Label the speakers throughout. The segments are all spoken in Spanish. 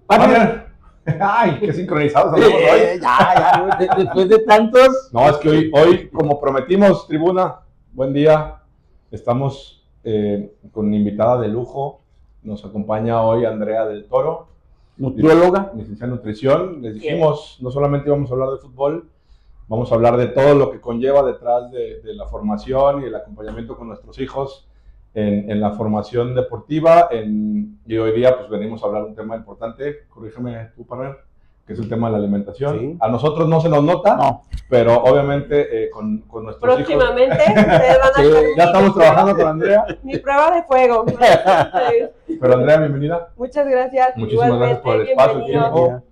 Speaker 1: Partner. Ay, qué sincronizados andamos hoy.
Speaker 2: Ya, después de tantos.
Speaker 1: No, es que hoy, como prometimos, tribuna, buen día. Estamos con una invitada de lujo. Nos acompaña hoy Andrea del Toro,
Speaker 2: Nutrióloga.
Speaker 1: Licenciada en nutrición. Les dijimos, no solamente vamos a hablar de fútbol, vamos a hablar de todo lo que conlleva detrás de la formación y el acompañamiento con nuestros hijos en la formación deportiva. Y hoy día pues venimos a hablar de un tema importante, corrígeme tú, partner, que es el tema de la alimentación. Sí. A nosotros no se nos nota, no, pero obviamente con nuestros
Speaker 3: próximamente
Speaker 1: hijos.
Speaker 3: Ustedes van a
Speaker 1: Sí, ya estamos trabajando con Andrea.
Speaker 3: Mi prueba de fuego.
Speaker 1: Pero Andrea, bienvenida.
Speaker 3: Muchas gracias.
Speaker 1: Muchísimas gracias por el espacio, el tiempo.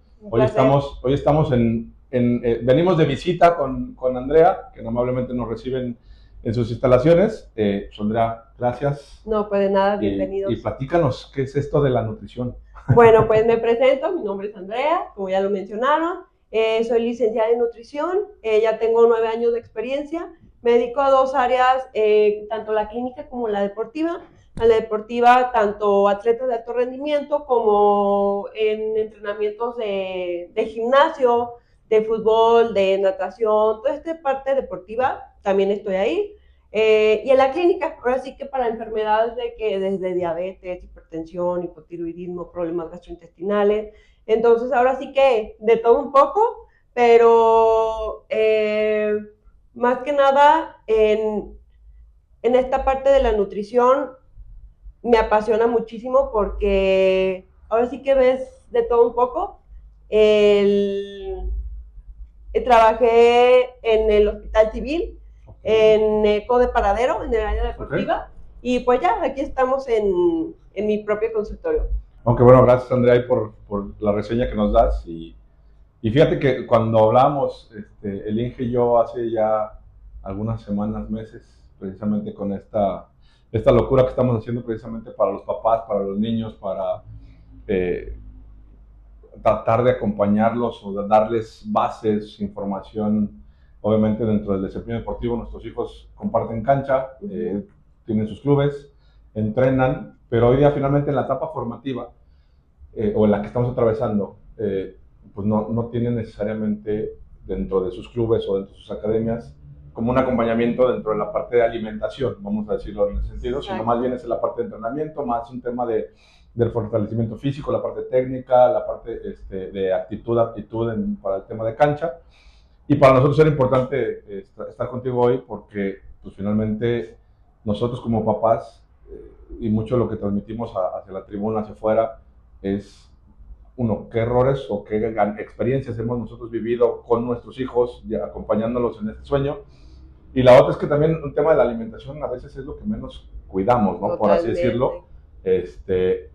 Speaker 1: Hoy estamos venimos de visita con Andrea, que amablemente nos reciben en sus instalaciones. Andrea, gracias.
Speaker 3: No, pues de nada, bienvenidos.
Speaker 1: Y platícanos, ¿qué es esto de la nutrición?
Speaker 3: Bueno, pues me presento, mi nombre es Andrea, como ya lo mencionaron. Soy licenciada en nutrición, ya tengo 9 años de experiencia. Me dedico a 2 áreas, tanto la clínica como la deportiva. A la deportiva, tanto atletas de alto rendimiento como en entrenamientos de gimnasio, de fútbol, de natación, toda esta parte deportiva, también estoy ahí. Y en la clínica, ahora sí que para enfermedades desde diabetes, hipertensión, hipotiroidismo, problemas gastrointestinales. Entonces, ahora sí que de todo un poco, pero más que nada en esta parte de la nutrición me apasiona muchísimo porque ahora sí que ves de todo un poco. Trabajé en el Hospital Civil, en Eco de Paradero, en el área deportiva, y pues ya, aquí estamos en mi propio consultorio.
Speaker 1: Aunque bueno, gracias Andrea por la reseña que nos das, y fíjate que cuando hablábamos, el Inge y yo hace ya algunas semanas, meses, precisamente con esta locura que estamos haciendo precisamente para los papás, para los niños, para tratar de acompañarlos o de darles bases, información. Obviamente dentro del desempeño deportivo nuestros hijos comparten cancha, tienen sus clubes, entrenan, pero hoy día finalmente en la etapa formativa o en la que estamos atravesando, pues no tienen necesariamente dentro de sus clubes o dentro de sus academias como un acompañamiento dentro de la parte de alimentación, vamos a decirlo en ese sentido, sino más bien es en la parte de entrenamiento, más un tema del fortalecimiento físico, la parte técnica, la parte de aptitud para el tema de cancha. Y para nosotros era importante estar contigo hoy porque pues finalmente nosotros como papás y mucho de lo que transmitimos hacia la tribuna, hacia afuera, es qué errores o qué experiencias hemos nosotros vivido con nuestros hijos, acompañándolos en este sueño. Y la otra es que también un tema de la alimentación a veces es lo que menos cuidamos, ¿no? Por así decirlo.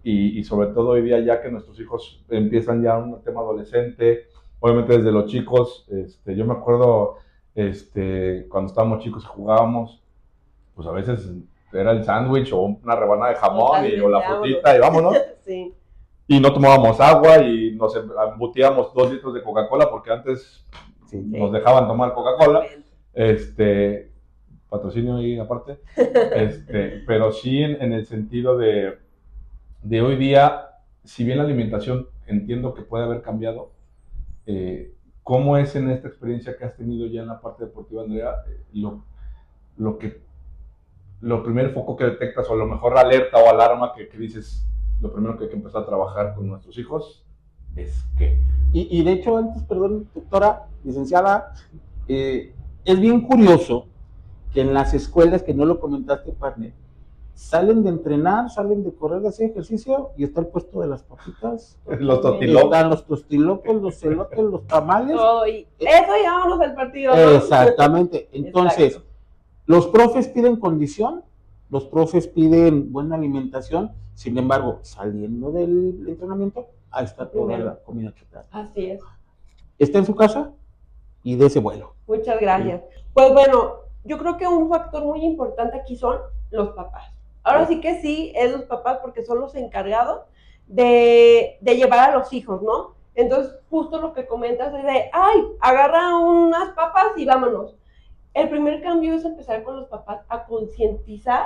Speaker 1: Y sobre todo hoy día ya que nuestros hijos empiezan ya un tema adolescente, obviamente desde los chicos, yo me acuerdo cuando estábamos chicos y jugábamos, pues a veces era el sándwich o una rebanada de jamón o la frutita y vámonos.
Speaker 3: Sí.
Speaker 1: Y no tomábamos agua y nos embutíamos 2 litros de Coca-Cola porque antes nos dejaban tomar Coca-Cola. Patrocinio ahí aparte. Pero sí en el sentido de hoy día, si bien la alimentación entiendo que puede haber cambiado, ¿cómo es en esta experiencia que has tenido ya en la parte deportiva, Andrea, lo primer foco que detectas o a lo mejor alerta o alarma que dices, lo primero que hay que empezar a trabajar con nuestros hijos es qué?
Speaker 2: Y de hecho antes, perdón, doctora, licenciada, es bien curioso que en las escuelas, que no lo comentaste, partner, salen de entrenar, salen de correr, de hacer ejercicio y está el puesto de las papitas,
Speaker 1: los tostilocos,
Speaker 2: están los tostilocos, los celotes, los tamales.
Speaker 3: Todo, y eso llevamos al partido, ¿no?
Speaker 2: Exactamente. Entonces, exacto. Los profes piden condición, los profes piden buena alimentación, sin embargo, saliendo del entrenamiento, ahí está toda la comida chatarra.
Speaker 3: Así es.
Speaker 2: Está en su casa y de ese vuelo.
Speaker 3: Muchas gracias. Sí. Pues bueno, yo creo que un factor muy importante aquí son los papás. Ahora sí que sí, es los papás porque son los encargados de llevar a los hijos, ¿no? Entonces, justo lo que comentas es de, ay, agarra unas papas y vámonos. El primer cambio es empezar con los papás a concientizar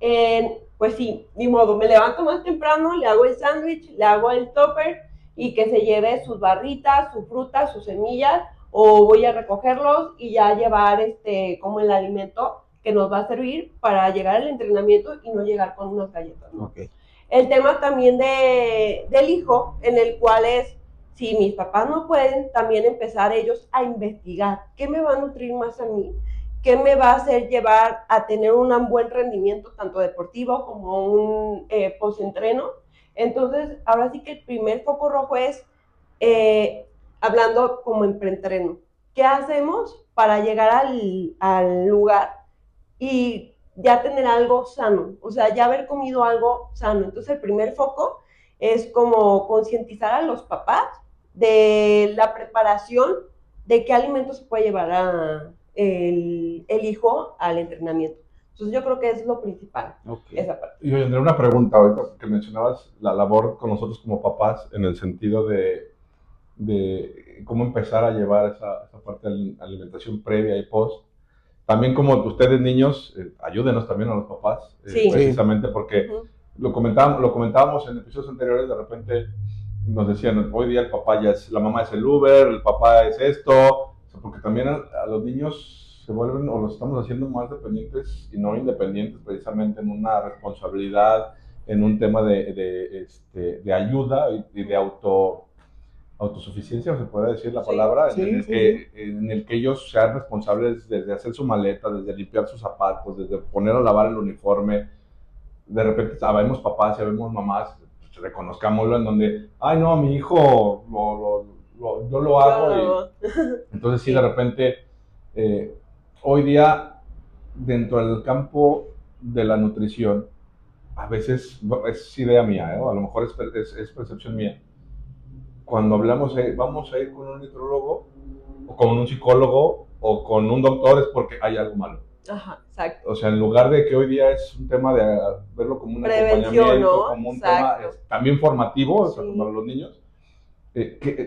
Speaker 3: en, pues sí, ni modo, me levanto más temprano, le hago el sándwich, le hago el topper y que se lleve sus barritas, su fruta, sus semillas, o voy a recogerlos y ya llevar como el alimento que nos va a servir para llegar al entrenamiento y no llegar con unas galletas, ¿no?
Speaker 2: Okay.
Speaker 3: El tema también del hijo, en el cual es, si mis papás no pueden, también empezar ellos a investigar qué me va a nutrir más a mí, qué me va a hacer llevar a tener un buen rendimiento, tanto deportivo como un post-entreno. Entonces, ahora sí que el primer foco rojo es, hablando como en preentreno, ¿qué hacemos para llegar al lugar y ya tener algo sano? O sea, ya haber comido algo sano. Entonces, el primer foco es como concientizar a los papás de la preparación, de qué alimentos se puede llevar el hijo al entrenamiento. Entonces, yo creo que es lo principal, esa parte.
Speaker 1: Y yo tendré una pregunta ahorita, que mencionabas la labor con nosotros como papás, en el sentido de cómo empezar a llevar esa parte de alimentación previa y post. También como ustedes niños, ayúdenos también a los papás,
Speaker 3: Sí.
Speaker 1: precisamente porque lo comentábamos en episodios anteriores, de repente nos decían, hoy día el papá ya es, la mamá es el Uber, el papá es esto, o sea, porque también a los niños se vuelven, o los estamos haciendo más dependientes y no independientes, precisamente en una responsabilidad, en un tema de ayuda y de autosuficiencia, o se puede decir la palabra, en el que ellos sean responsables desde hacer su maleta, desde limpiar sus zapatos, desde poner a lavar el uniforme. De repente sabemos papás, sabemos mamás, pues, reconozcámoslo, en donde, ay no, mi hijo, yo lo hago. Entonces sí, de repente, hoy día, dentro del campo de la nutrición, a veces es idea mía, a lo mejor es percepción mía. Cuando hablamos de vamos a ir con un nutrólogo, o con un psicólogo, o con un doctor, es porque hay algo malo.
Speaker 3: Ajá, exacto.
Speaker 1: O sea, en lugar de que hoy día es un tema de verlo como un acompañamiento, ¿no? Como un tema también formativo, o sea, para los niños.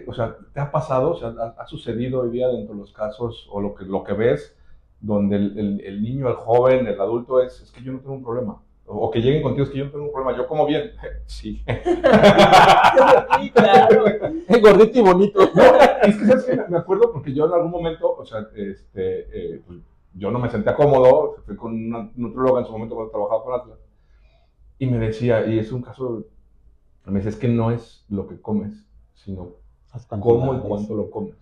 Speaker 1: O sea, ¿te ha pasado? O sea, ¿ha sucedido hoy día dentro de los casos, o lo que ves, donde el niño, el joven, el adulto es que yo no tengo un problema? O que lleguen contigo, es que yo no tengo un problema, yo como bien. Sí.
Speaker 3: Sí, claro.
Speaker 2: Es gordito y bonito.
Speaker 1: No, es que ¿sabes qué? Me acuerdo porque yo en algún momento, o sea, pues, yo no me sentía cómodo, fui con una nutróloga en su momento cuando trabajaba con Atlas, y me decía, y es un caso, me dice, es que no es lo que comes, sino cómo y cuánto lo comes.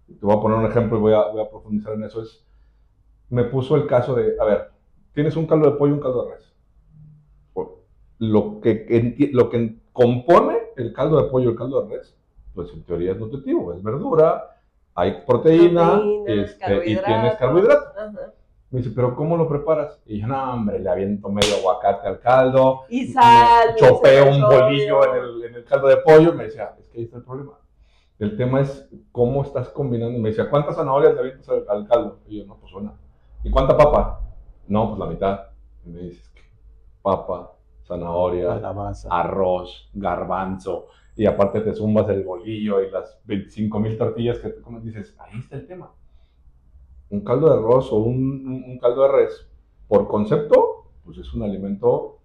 Speaker 1: Y te voy a poner un ejemplo y voy a profundizar en eso. Me puso el caso de, a ver, tienes un caldo de pollo y un caldo de res. Lo que compone el caldo de pollo y el caldo de res, pues en teoría es nutritivo, es verdura, hay proteína y tienes carbohidrato. Me dice, ¿pero cómo lo preparas? Y yo, no, hombre, le aviento medio aguacate al caldo,
Speaker 3: y sal,
Speaker 1: chopeo un bolillo en el caldo de pollo. Me decía, es que ahí está el problema. El tema es cómo estás combinando. Me decía, ¿cuántas zanahorias le avientas al caldo? Y yo, no, pues una. ¿Y cuánta papa? No, pues la mitad. Y me dices, papa, zanahoria,
Speaker 2: calabaza,
Speaker 1: arroz, garbanzo, y aparte te zumbas el bolillo y las 25,000 tortillas que te comes. Dices, ahí está el tema. Un caldo de arroz o un caldo de res, por concepto, pues es un alimento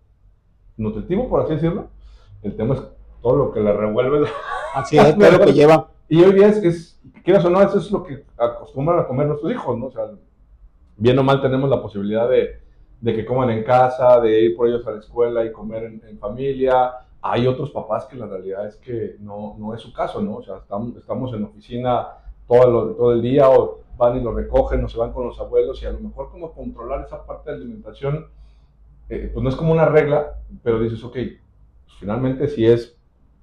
Speaker 1: nutritivo, por así decirlo. El tema es todo lo que le revuelve.
Speaker 2: Así es, todo lo que lleva.
Speaker 1: Y hoy día quieras o no, eso es lo que acostumbran a comer nuestros hijos, ¿no? O sea, bien o mal tenemos la posibilidad de que coman en casa, de ir por ellos a la escuela y comer en familia. Hay otros papás que la realidad es que no es su caso, ¿no? O sea, estamos en oficina todo el día, o van y lo recogen, o se van con los abuelos, y a lo mejor como controlar esa parte de alimentación, pues no es como una regla, pero dices, ok, pues finalmente si es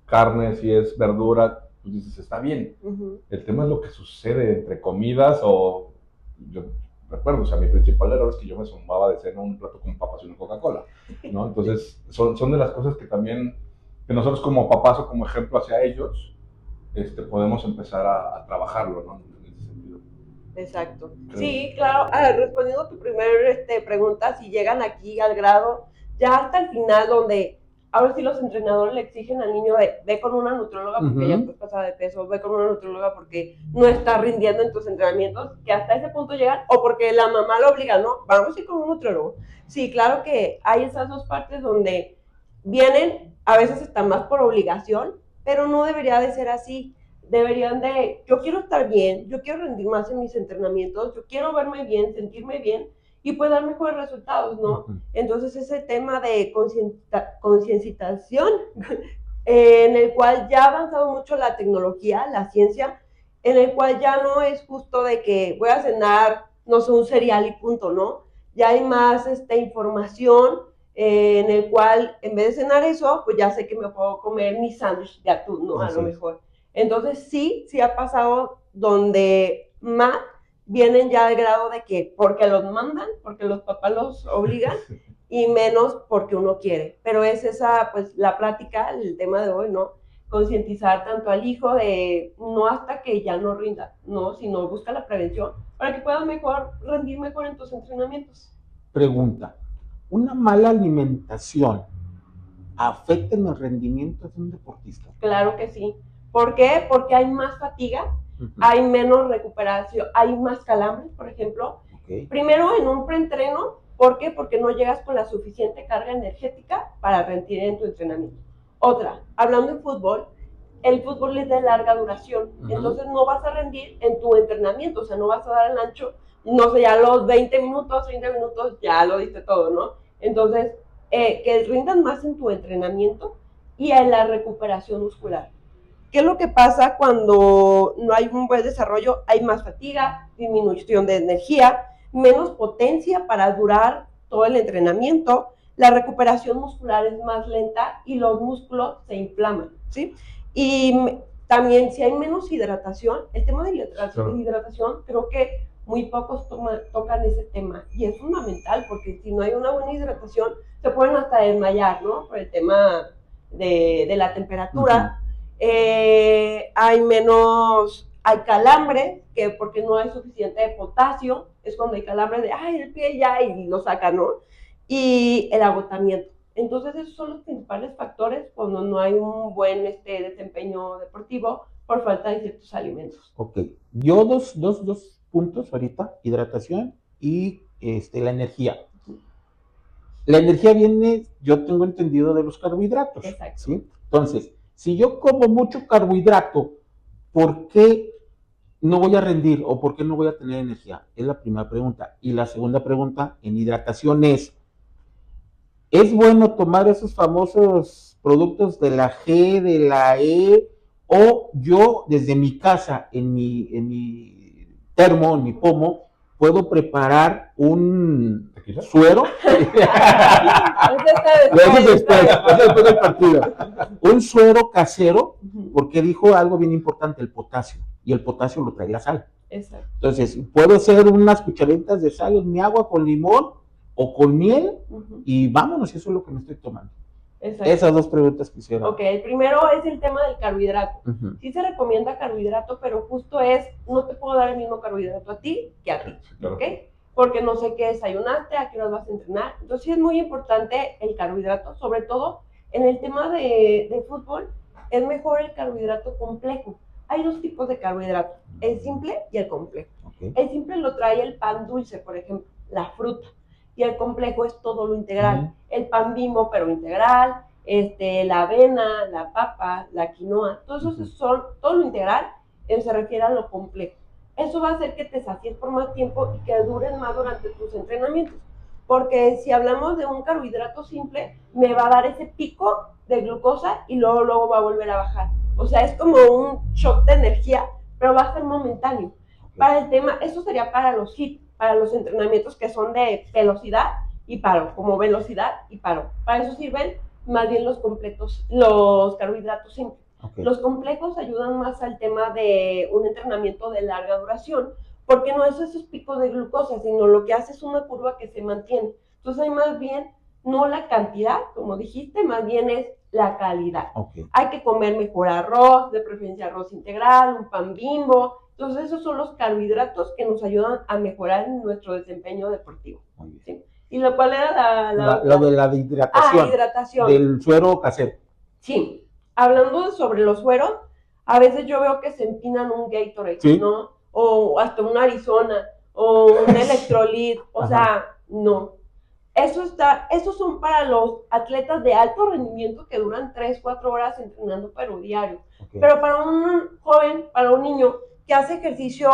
Speaker 1: carne, si es verdura, pues dices, está bien. El tema es lo que sucede entre comidas, o yo recuerdo, o sea, mi principal error es que yo me zumbaba de cena un plato con papas y una Coca-Cola, ¿no? Entonces, son de las cosas que también, que nosotros como papás o como ejemplo hacia ellos, podemos empezar a trabajarlo, ¿no? En ese sentido.
Speaker 3: Exacto. Sí, claro. Respondiendo a tu primera pregunta, si llegan aquí al grado, ya hasta el final, donde ahora sí los entrenadores le exigen al niño de ve con una nutróloga porque ya estás pasada de peso, ve con una nutróloga porque no estás rindiendo en tus entrenamientos, que hasta ese punto llegan, o porque la mamá lo obliga, no, vamos a ir con un nutrólogo. Sí, claro que hay esas dos partes donde vienen, a veces están más por obligación, pero no debería de ser así. Deberían de, yo quiero estar bien, yo quiero rendir más en mis entrenamientos, yo quiero verme bien, sentirme bien y pues dar mejores resultados, ¿no? Entonces ese tema de concienciación en el cual ya ha avanzado mucho la tecnología, la ciencia, en el cual ya no es justo de que voy a cenar, no sé, un cereal y punto, ¿no? Ya hay más información en el cual en vez de cenar eso, pues ya sé que me puedo comer mi sándwich de atún, ¿no? A lo mejor. Entonces sí ha pasado donde más vienen ya al grado de que porque los mandan, porque los papás los obligan, y menos porque uno quiere. Pero es esa, pues, la plática, el tema de hoy, ¿no? Concientizar tanto al hijo de no hasta que ya no rinda, ¿no? Sino busca la prevención para que puedas rendir mejor en tus entrenamientos.
Speaker 2: Pregunta, ¿una mala alimentación afecta en el rendimiento de un deportista?
Speaker 3: Claro que sí. ¿Por qué? Porque hay más fatiga, hay menos recuperación, hay más calambres, por ejemplo. Primero, en un preentreno, ¿por qué? Porque no llegas con la suficiente carga energética para rendir en tu entrenamiento. Otra, hablando de fútbol, el fútbol es de larga duración, entonces no vas a rendir en tu entrenamiento, o sea, no vas a dar el ancho, no sé, ya los 20 minutos, 30 minutos, ya lo diste todo, ¿no? Entonces, que rindan más en tu entrenamiento y en la recuperación muscular. ¿Qué es lo que pasa cuando no hay un buen desarrollo? Hay más fatiga, disminución de energía, menos potencia para durar todo el entrenamiento, la recuperación muscular es más lenta y los músculos se inflaman, ¿sí? Y también si hay menos hidratación, el tema de hidratación creo que muy pocos tocan ese tema y es fundamental porque si no hay una buena hidratación se pueden hasta desmayar, ¿no? Por el tema de la temperatura. Hay calambre, que porque no hay suficiente potasio, es cuando hay calambre de, ay, el pie ya, y lo sacan, ¿no? Y el agotamiento. Entonces esos son los principales factores cuando no hay un buen desempeño deportivo por falta de ciertos alimentos.
Speaker 2: Ok, yo dos puntos ahorita, hidratación y la energía. La energía viene, yo tengo entendido, de los carbohidratos.
Speaker 3: Exacto.
Speaker 2: ¿Sí? Entonces, si yo como mucho carbohidrato, ¿por qué no voy a rendir o por qué no voy a tener energía? Es la primera pregunta. Y la segunda pregunta en hidratación ¿es bueno tomar esos famosos productos de la G, de la E, o yo desde mi casa, en mi termo, en mi pomo, puedo preparar un suero? Después del partido. Un suero casero, porque dijo algo bien importante, el potasio, y el potasio lo trae la sal.
Speaker 3: Exacto.
Speaker 2: Entonces, puedo hacer unas cucharaditas de sal en mi agua con limón o con miel, y vámonos, eso es lo que me estoy tomando. Exacto. Esas dos preguntas quisiera.
Speaker 3: Ok, el primero es el tema del carbohidrato. Sí se recomienda carbohidrato, pero justo no te puedo dar el mismo carbohidrato a ti que a ti, ¿ok? Porque no sé qué desayunaste, a qué horas vas a entrenar. Entonces sí es muy importante el carbohidrato, sobre todo en el tema de fútbol, es mejor el carbohidrato complejo. Hay dos tipos de carbohidrato, el simple y el complejo. El simple lo trae el pan dulce, por ejemplo, la fruta. Y el complejo es todo lo integral. El pan Bimbo, pero integral, la avena, la papa, la quinoa, todo eso son, todo lo integral se refiere a lo complejo. Eso va a hacer que te sacies por más tiempo y que dures más durante tus entrenamientos. Porque si hablamos de un carbohidrato simple, me va a dar ese pico de glucosa y luego va a volver a bajar. O sea, es como un shock de energía, pero va a ser momentáneo. Para el tema, eso sería para los HIIT, para los entrenamientos que son de velocidad y paro, como velocidad y paro. Para eso sirven más bien los carbohidratos simples. Los complejos ayudan más al tema de un entrenamiento de larga duración, porque no es esos picos de glucosa, sino lo que hace es una curva que se mantiene. Entonces hay más bien, no la cantidad, como dijiste, más bien es la calidad. Hay que comer mejor arroz, de preferencia arroz integral, un pan Bimbo. Entonces esos son los carbohidratos que nos ayudan a mejorar en nuestro desempeño deportivo. ¿Sí? ¿Y lo cual era
Speaker 2: lo de la hidratación?
Speaker 3: Hidratación.
Speaker 2: Del suero casero.
Speaker 3: Sí. Hablando sobre los sueros, a veces yo veo que se empinan un Gatorade, ¿sí? ¿No? O hasta un Arizona, o un Electrolit, o sea, no. Esos son para los atletas de alto rendimiento que duran 3, 4 horas entrenando, pero diario.
Speaker 2: Okay.
Speaker 3: Pero para un joven, para un niño que hace ejercicio,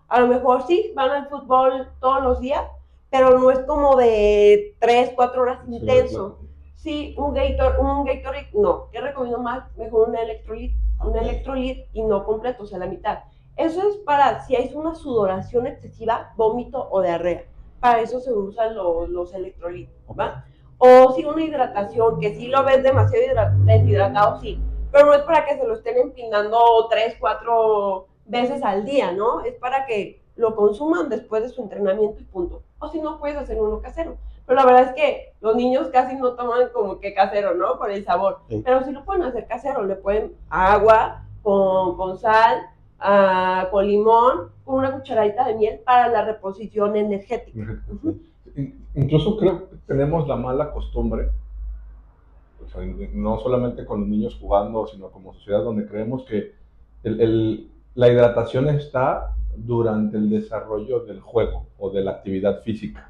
Speaker 3: a lo mejor sí, van al fútbol todos los días, pero no es como de 3, 4 horas intenso. Sí, un Gatorade, no. Yo recomiendo más, mejor un electrolit y no completo, o sea, la mitad. Eso es para si hay una sudoración excesiva, vómito o diarrea. Para eso se usan los electrolitos, ¿va? O si una hidratación, que sí lo ves demasiado deshidratado, sí, pero no es para que se lo estén empinando 3, 4 veces al día, ¿no? Es para que lo consuman después de su entrenamiento y punto. O si no, puedes hacer uno casero. Pero la verdad es que los niños casi no toman como que casero, ¿no? Por el sabor. Sí. Pero sí lo pueden hacer casero, le pueden agua con sal, con limón, con una cucharadita de miel para la reposición energética.
Speaker 1: Incluso creo que tenemos la mala costumbre, o sea, no solamente con los niños jugando, sino como sociedad, donde creemos que la hidratación está durante el desarrollo del juego o de la actividad física,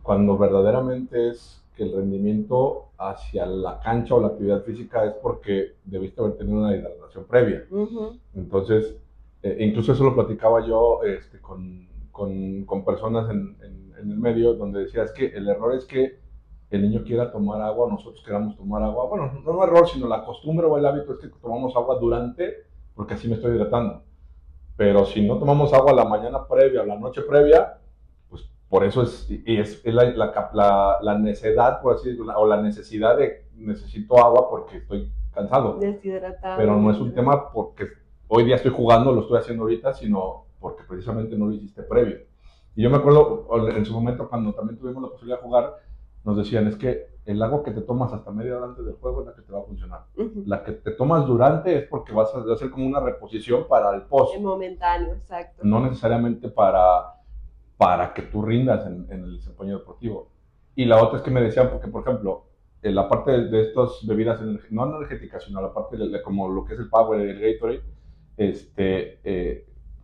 Speaker 1: cuando verdaderamente es que el rendimiento hacia la cancha o la actividad física es porque debiste haber tenido una hidratación previa. Entonces, incluso eso lo platicaba yo con personas en el medio, donde decía, es que el error es que el niño quiera tomar agua, nosotros queramos tomar agua. Bueno, no error, sino la costumbre o el hábito es que tomamos agua durante, porque así me estoy hidratando. Pero si no tomamos agua la mañana previa o la noche previa, pues por eso es la necedad, por así decirlo, o la necesidad de necesito agua porque estoy cansado.
Speaker 3: Deshidratado.
Speaker 1: Pero no es un tema porque hoy día estoy jugando, lo estoy haciendo ahorita, sino porque precisamente no lo hiciste previo. Y yo me acuerdo en su momento cuando también tuvimos la posibilidad de jugar, nos decían, es que el agua que te tomas hasta media hora antes del juego es la que te va a funcionar. La que te tomas durante es porque vas a hacer como una reposición para el post.
Speaker 3: Es momentáneo, exacto.
Speaker 1: No necesariamente para que tú rindas en el desempeño deportivo. Y la otra es que me decían, porque por ejemplo, la parte de estas bebidas, no energéticas, sino la parte como lo que es el Power, el Gatorade,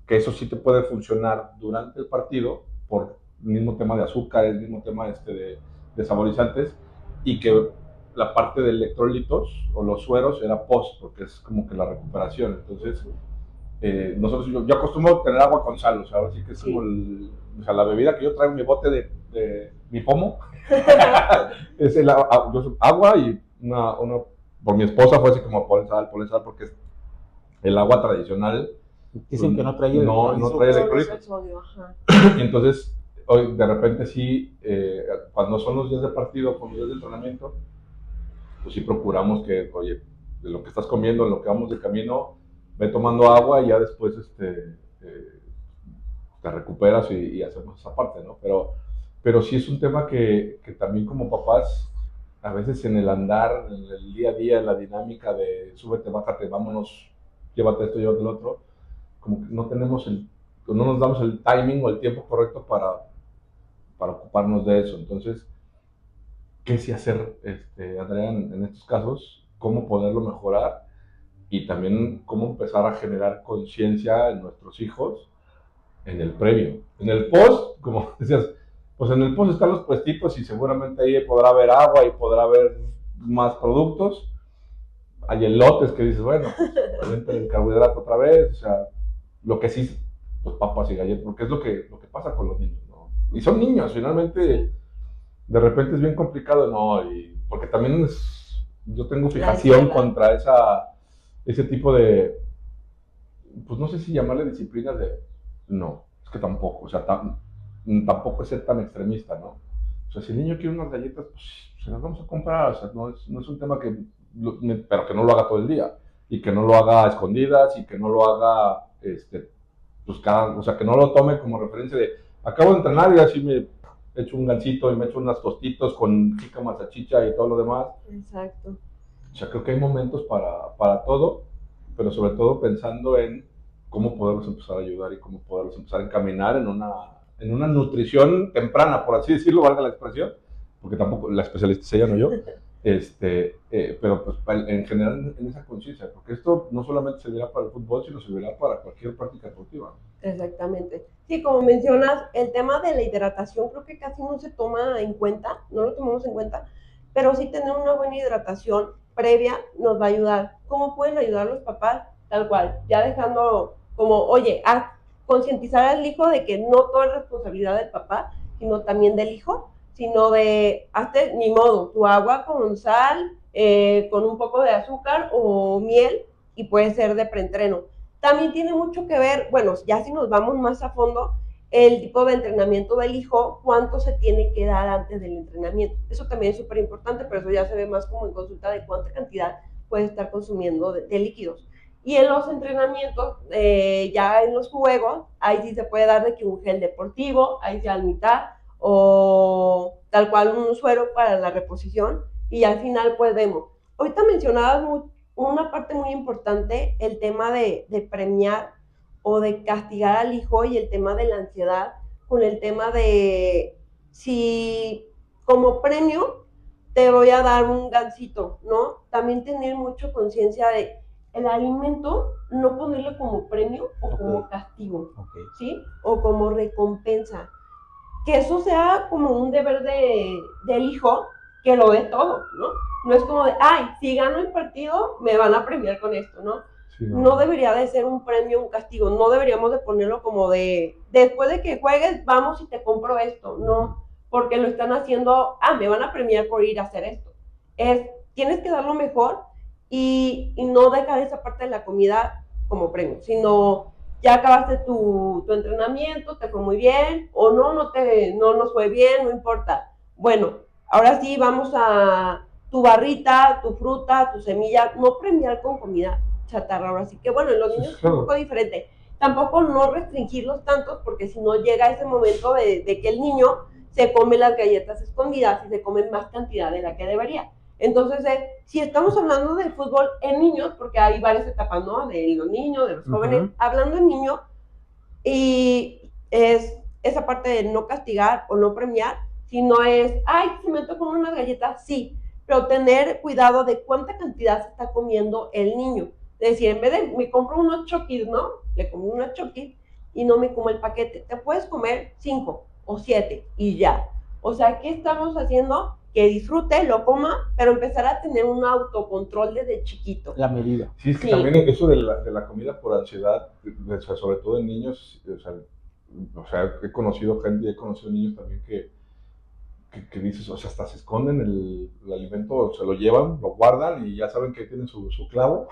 Speaker 1: que eso sí te puede funcionar durante el partido por el mismo tema de azúcar, el mismo tema de saborizantes, y que la parte de electrolitos o los sueros era post, porque es como que la recuperación. Entonces, yo acostumbro tener agua con sal, o sea, ahora sí que es como la bebida que yo traigo en mi bote de mi pomo, es agua y una, por mi esposa fue así como ponle sal, porque es el agua tradicional.
Speaker 2: Dicen que no trae
Speaker 1: electrolitos. Entonces, hoy de repente sí, cuando son los días de partido, con los días de entrenamiento, pues sí procuramos que, oye, de lo que estás comiendo, en lo que vamos de camino, ve tomando agua y ya después te recuperas y hacemos esa parte, ¿no? Pero sí es un tema que también como papás, a veces en el andar, en el día a día, en la dinámica de súbete, bájate, vámonos, llévate esto, llévate lo otro, como que no nos damos el timing o el tiempo correcto para ocuparnos de eso. Entonces, ¿qué sí hacer, Andrea, en estos casos? ¿Cómo poderlo mejorar? Y también cómo empezar a generar conciencia en nuestros hijos en el previo. En el post, como decías, pues en el post están los puestitos y seguramente ahí podrá haber agua y podrá haber más productos. Hay elotes que dices, bueno, pues entra el carbohidrato otra vez, o sea, lo que sí, pues papas y galletas, porque es lo que pasa con los niños, ¿no? Y son niños, finalmente, de repente es bien complicado, ¿no? Porque también yo tengo fijación contra ese tipo de, pues no sé si llamarle disciplinas no, es que tampoco, o sea, tampoco es ser tan extremista, ¿no? O sea, si el niño quiere unas galletas, pues se las vamos a comprar, o sea, no es un tema pero que no lo haga todo el día, y que no lo haga a escondidas, y que no lo haga, pues o sea, que no lo tome como referencia de, acabo de entrenar y así me echo un gansito y me echo unos tostitos con jícama, salchicha y todo lo demás.
Speaker 3: Exacto.
Speaker 1: O sea, creo que hay momentos para todo, pero sobre todo pensando en cómo poderlos empezar a ayudar y cómo poderlos empezar a encaminar en una nutrición temprana, por así decirlo, valga la expresión, porque tampoco la especialista es ella, no yo, Pero pues en general en esa conciencia, porque esto no solamente servirá para el fútbol, sino servirá para cualquier práctica deportiva.
Speaker 3: Exactamente. Sí, como mencionas, el tema de la hidratación creo que casi no se toma en cuenta, no lo tomamos en cuenta, pero sí tener una buena hidratación previa nos va a ayudar. ¿Cómo pueden ayudar los papás? Tal cual, ya dejando como, oye, a concientizar al hijo de que no todo es responsabilidad del papá, sino también del hijo, sino de, hazte ni modo, tu agua con sal, con un poco de azúcar o miel, y puede ser de preentreno. También tiene mucho que ver, bueno, ya si nos vamos más a fondo, el tipo de entrenamiento del hijo, cuánto se tiene que dar antes del entrenamiento. Eso también es súper importante, pero eso ya se ve más como en consulta de cuánta cantidad puede estar consumiendo de líquidos. Y en los entrenamientos, ya en los juegos, ahí sí se puede dar de que un gel deportivo, ahí sea al mitad, o tal cual un suero para la reposición, y al final pues vemos. Ahorita mencionabas una parte muy importante, el tema de premiar o de castigar al hijo y el tema de la ansiedad, con el tema de si como premio te voy a dar un gansito, ¿no? También tener mucho conciencia de el alimento, no ponerlo como premio o como castigo, ¿sí? O como recompensa. Que eso sea como un deber del hijo que lo dé todo, ¿no? No es como de, ay, si gano el partido, me van a premiar con esto, ¿no? Sí, no debería de ser un premio, un castigo, no deberíamos de ponerlo como de, después de que juegues, vamos y te compro esto, no, porque lo están haciendo, me van a premiar por ir a hacer esto. Tienes que dar lo mejor y no dejar esa parte de la comida como premio, sino ya acabaste tu entrenamiento, te fue muy bien, o no nos fue bien, no importa. Bueno, ahora sí vamos a tu barrita, tu fruta, tu semilla, no premiar con comida chatarra. Ahora sí que bueno, en los niños es un poco diferente. Tampoco no restringirlos tantos, porque si no llega ese momento de que el niño se come las galletas escondidas y se come más cantidad de la que debería. Entonces, si estamos hablando del fútbol en niños, porque hay varias etapas, ¿no? De los niños, de los jóvenes, hablando en niños, y es esa parte de no castigar o no premiar, sino es, ay, se me tocó unas galletas, sí, pero tener cuidado de cuánta cantidad se está comiendo el niño. Es decir, en vez de me compro unos Chokis, ¿no? Le como unos Chokis y no me como el paquete. Te puedes comer 5 o 7 y ya. O sea, ¿qué estamos haciendo? Que disfrute, lo coma, pero empezar a tener un autocontrol desde chiquito.
Speaker 2: La medida.
Speaker 1: Sí, es que también eso de la comida por ansiedad, sobre todo en niños, o sea, he conocido gente y he conocido niños también que dices, o sea, hasta se esconden el alimento, se lo llevan, lo guardan y ya saben que tienen su clavo.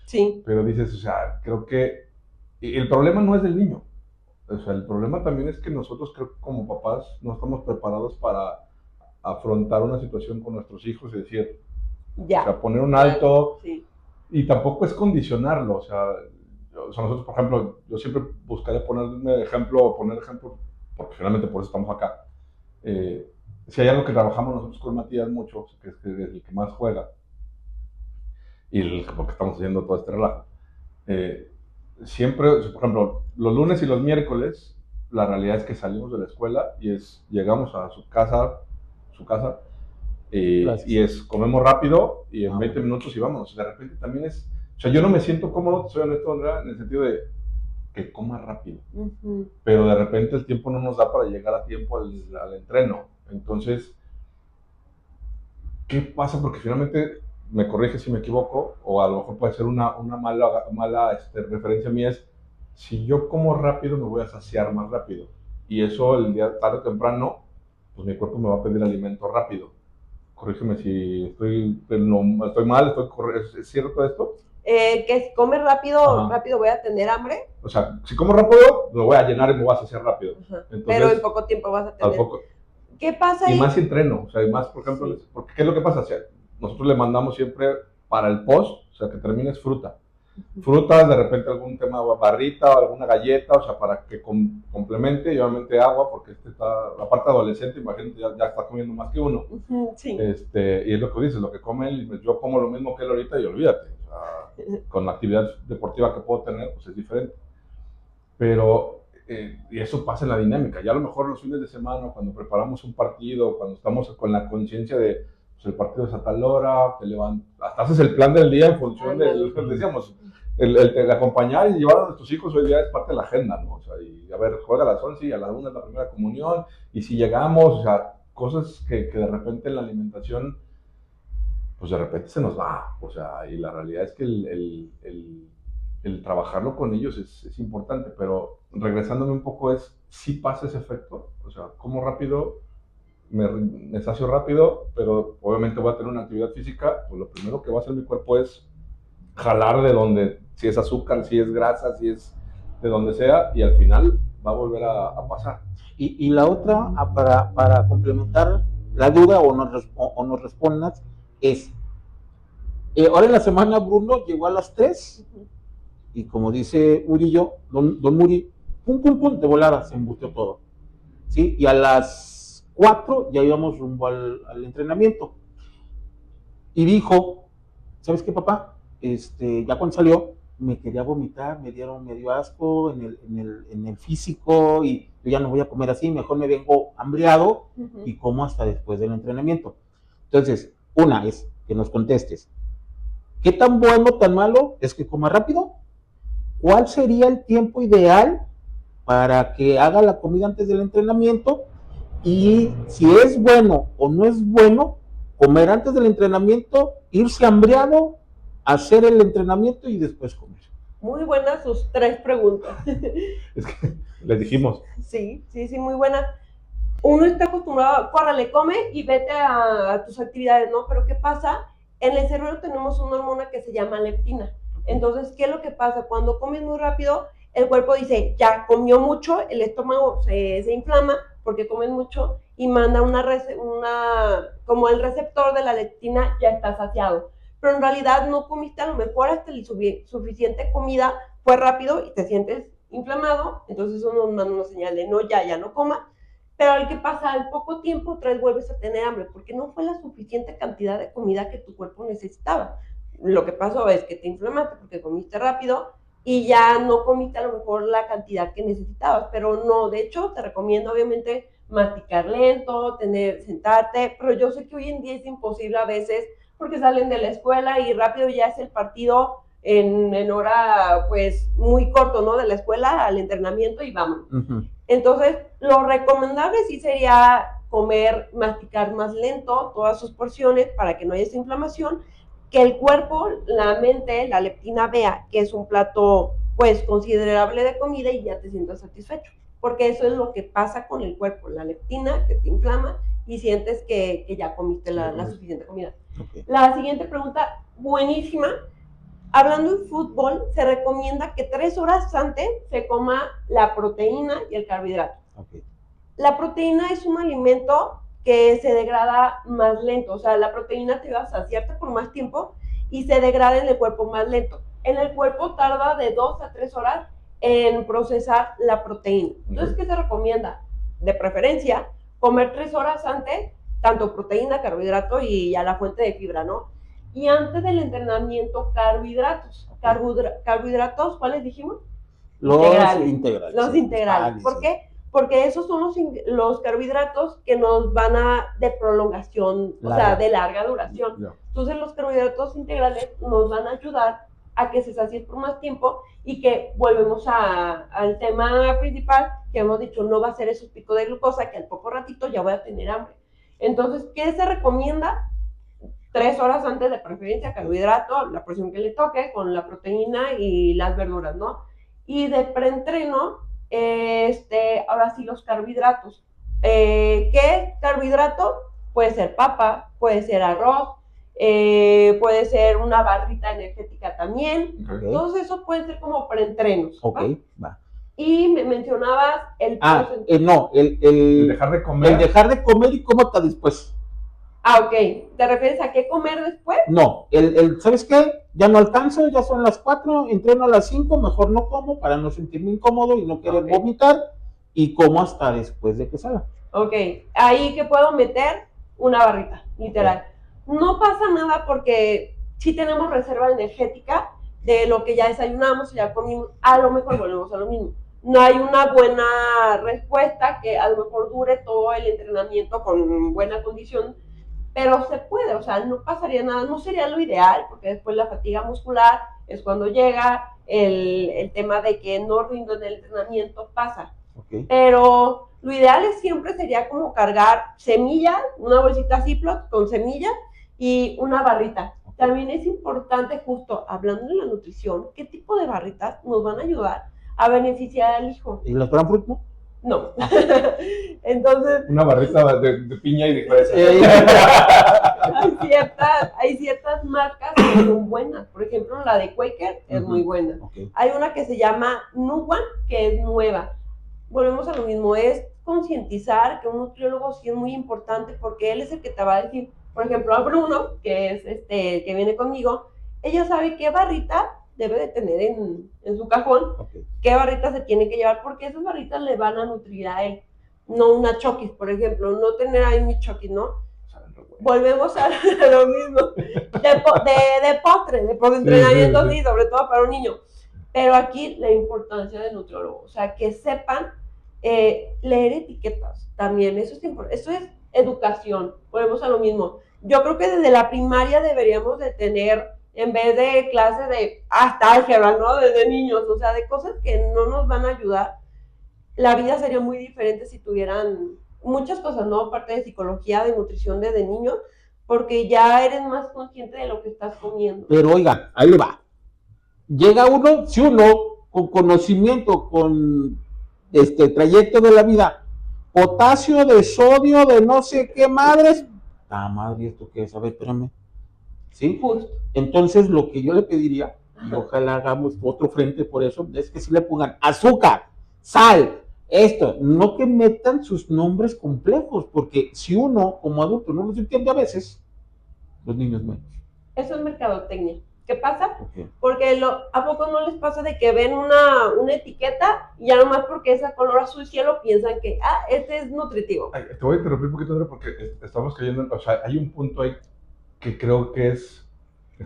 Speaker 3: Sí.
Speaker 1: Pero dices, o sea, creo que el problema no es del niño. O sea, el problema también es que nosotros, creo que como papás, no estamos preparados para afrontar una situación con nuestros hijos y decir,
Speaker 3: ya,
Speaker 1: o sea, poner un alto.
Speaker 3: Sí.
Speaker 1: Y tampoco es condicionarlo. O sea, nosotros, por ejemplo, yo siempre buscaré poner ejemplo, porque finalmente por eso estamos acá. Si hay algo que trabajamos nosotros con Matías mucho, que es el que más juega, y porque estamos haciendo todo este relajo, siempre, por ejemplo, los lunes y los miércoles, la realidad es que salimos de la escuela y llegamos a su casa, y comemos rápido y en 20 minutos y vamos. De repente también o sea, yo no me siento cómodo, soy honesto, Andrea, en el sentido de que coma rápido. Pero de repente el tiempo no nos da para llegar a tiempo al entreno. Entonces, ¿qué pasa? Porque finalmente, me corrige si me equivoco, o a lo mejor puede ser una mala referencia mía, es si yo como rápido me voy a saciar más rápido. Y eso el día tarde o temprano, pues mi cuerpo me va a pedir alimento rápido. Corrígeme si estoy mal, ¿es cierto esto?
Speaker 3: Que si come rápido voy a tener hambre.
Speaker 1: O sea, si como rápido, me voy a llenar y me voy a saciar rápido.
Speaker 3: Entonces, pero en poco tiempo vas a tener. ¿Qué pasa?
Speaker 1: Y más si entreno, o sea, más, por ejemplo, porque ¿qué es lo que pasa? O sea, nosotros le mandamos siempre para el post, o sea, que termines fruta. Frutas, de repente algún tema, barrita o alguna galleta, o sea, para que complemente, y obviamente agua, porque la parte adolescente, imagínate, ya está comiendo más que uno.
Speaker 3: Sí.
Speaker 1: Y es lo que dices, lo que come él, yo como lo mismo que él ahorita y olvídate, o sea, con la actividad deportiva que puedo tener, pues es diferente. Pero, y eso pasa en la dinámica, ya a lo mejor los fines de semana, cuando preparamos un partido, cuando estamos con la conciencia de pues el partido es a tal hora, te levantas, hasta haces el plan del día en función de lo que decíamos. El acompañar y llevar a nuestros hijos hoy día es parte de la agenda, ¿no? O sea, y a ver, juega a las 11 y a las 1 es la primera comunión, y si llegamos, o sea, cosas que de repente en la alimentación, pues de repente se nos va, o sea, y la realidad es que el trabajarlo con ellos es importante, pero regresándome un poco sí pasa ese efecto, o sea, como rápido, me sacio rápido, pero obviamente voy a tener una actividad física, pues lo primero que va a hacer mi cuerpo es jalar de donde, si es azúcar, si es grasa, si es de donde sea, y al final va a volver a pasar.
Speaker 2: Y la otra, para complementar la duda o nos respondas, es, ahora en la semana Bruno llegó a las 3, y como dice Murillo, don Muri, pum, pum, pum, de volada, se embustió todo, ¿sí? Y a las 4 ya íbamos rumbo al entrenamiento, y dijo, ¿sabes qué, papá? Ya cuando salió, me quería vomitar, me dio asco en el físico, y yo ya no voy a comer así, mejor me vengo hambriado y como hasta después del entrenamiento. Entonces, una es que nos contestes, ¿qué tan bueno, tan malo es que coma rápido? ¿Cuál sería el tiempo ideal para que haga la comida antes del entrenamiento? Y si es bueno o no es bueno comer antes del entrenamiento, irse hambriado, hacer el entrenamiento y después comer.
Speaker 3: Muy buenas sus 3 preguntas.
Speaker 1: Es que les dijimos.
Speaker 3: Sí, muy buena. Uno está acostumbrado, córrele, come y vete a tus actividades, ¿no? Pero ¿qué pasa? En el cerebro tenemos una hormona que se llama leptina. Entonces, ¿qué es lo que pasa? Cuando comes muy rápido, el cuerpo dice, ya comió mucho, el estómago se inflama porque comes mucho y manda como el receptor de la leptina ya está saciado. Pero en realidad no comiste a lo mejor hasta el suficiente comida, fue rápido y te sientes inflamado, entonces eso nos manda una señal de no, ya no coma. Pero al que pasa al poco tiempo, otra vez vuelves a tener hambre, porque no fue la suficiente cantidad de comida que tu cuerpo necesitaba. Lo que pasó es que te inflamaste porque comiste rápido y ya no comiste a lo mejor la cantidad que necesitabas, pero no, de hecho te recomiendo obviamente masticar lento, sentarte, pero yo sé que hoy en día es imposible a veces porque salen de la escuela y rápido ya es el partido en hora pues muy corto, ¿no? De la escuela al entrenamiento y vamos. Entonces, lo recomendable sí sería masticar más lento todas sus porciones para que no haya esta inflamación, que el cuerpo, la mente, la leptina vea que es un plato pues considerable de comida y ya te sientas satisfecho, porque eso es lo que pasa con el cuerpo, la leptina que te inflama y sientes que ya comiste la suficiente comida. Okay. La siguiente pregunta, buenísima. Hablando de fútbol, se recomienda que 3 horas antes se coma la proteína y el carbohidrato. Okay. La proteína es un alimento que se degrada más lento, o sea, la proteína te va a saciarte por más tiempo y se degrada en el cuerpo más lento. En el cuerpo tarda de 2 a 3 horas en procesar la proteína. Entonces, ¿qué se recomienda? De preferencia, comer 3 horas antes, tanto proteína, carbohidrato y ya la fuente de fibra, ¿no? Y antes del entrenamiento, carbohidratos. ¿Carbohidratos cuáles dijimos?
Speaker 2: Los integrales.
Speaker 3: Los integrales. ¿Por qué? Porque esos son los carbohidratos que nos van de prolongación, o sea, de larga duración. Entonces, los carbohidratos integrales nos van a ayudar a que se sacien por más tiempo y que volvemos al tema principal que hemos dicho, no va a ser esos picos de glucosa que al poco ratito ya voy a tener hambre. Entonces, ¿qué se recomienda? 3 horas antes de preferencia, carbohidrato, la porción que le toque, con la proteína y las verduras, ¿no? Y de preentreno, ahora sí los carbohidratos. ¿Qué carbohidrato? Puede ser papa, puede ser arroz, puede ser una barrita energética también. Okay. Todo eso puede ser como preentrenos.
Speaker 2: Ok, va.
Speaker 3: Y me mencionabas el
Speaker 1: dejar de comer.
Speaker 2: El dejar de comer y cómo hasta después.
Speaker 3: Ok. ¿Te refieres a qué comer después?
Speaker 2: No, ¿sabes qué? Ya no alcanzo, ya son las 4, entreno a las 5, mejor no como para no sentirme incómodo y no querer vomitar, y como hasta después de que salga.
Speaker 3: Ok, ahí que puedo meter una barrita, literal. Okay. No pasa nada porque sí tenemos reserva energética de lo que ya desayunamos, ya comimos, a lo mejor volvemos a lo mismo. No hay una buena respuesta que a lo mejor dure todo el entrenamiento con buena condición, pero se puede, o sea, no pasaría nada, no sería lo ideal, porque después la fatiga muscular es cuando llega el tema de que no rindo en el entrenamiento, pasa.
Speaker 2: Okay.
Speaker 3: Pero lo ideal siempre sería como cargar semilla, una bolsita Ziploc con semilla y una barrita. También es importante, justo hablando de la nutrición, qué tipo de barritas nos van a ayudar a beneficiar al hijo.
Speaker 2: ¿Y los Frankfurt no?
Speaker 3: No. Entonces,
Speaker 1: una barrita de piña y de fresa.
Speaker 3: hay ciertas marcas que son buenas. Por ejemplo, la de Quaker es muy buena.
Speaker 2: Okay.
Speaker 3: Hay una que se llama Nuwan, que es nueva. Volvemos a lo mismo, es concientizar que un nutriólogo sí es muy importante, porque él es el que te va a decir, por ejemplo, a Bruno, que es el que viene conmigo, ella sabe qué barrita debe de tener en su cajón, qué barritas se tiene que llevar, porque esas barritas le van a nutrir a él, no una Chokis, por ejemplo, no tener ahí mi Chokis, ¿no? Volvemos a lo mismo, de postre, de entrenamiento, sí, sobre todo para un niño. Pero aquí la importancia del nutriólogo, o sea, que sepan leer etiquetas también, eso es educación, volvemos a lo mismo. Yo creo que desde la primaria deberíamos de tener, en vez de clases de hasta álgebra, ¿no? Desde niños, o sea, de cosas que no nos van a ayudar. La vida sería muy diferente si tuvieran muchas cosas, ¿no? Aparte de psicología, de nutrición desde niño, porque ya eres más consciente de lo que estás comiendo.
Speaker 2: Pero oiga, ahí le va. Llega uno, si uno con conocimiento, con trayecto de la vida, potasio de sodio, de no sé qué madres, madre, ¿esto qué es? A ver, espérame. ¿Sí?
Speaker 3: Justo.
Speaker 2: Entonces, lo que yo le pediría, y ojalá hagamos otro frente por eso, es que sí le pongan azúcar, sal, esto, no que metan sus nombres complejos, porque si uno, como adulto, no los entiende a veces, los niños menos.
Speaker 3: Eso es mercadotecnia. ¿Qué pasa?
Speaker 2: Okay.
Speaker 3: Porque ¿a poco no les pasa de que ven una etiqueta y ya nomás porque es a color azul cielo piensan que, este es nutritivo?
Speaker 1: Ay, te voy a interrumpir un poquito, Andrea, porque estamos cayendo, o sea, hay un punto ahí que creo que es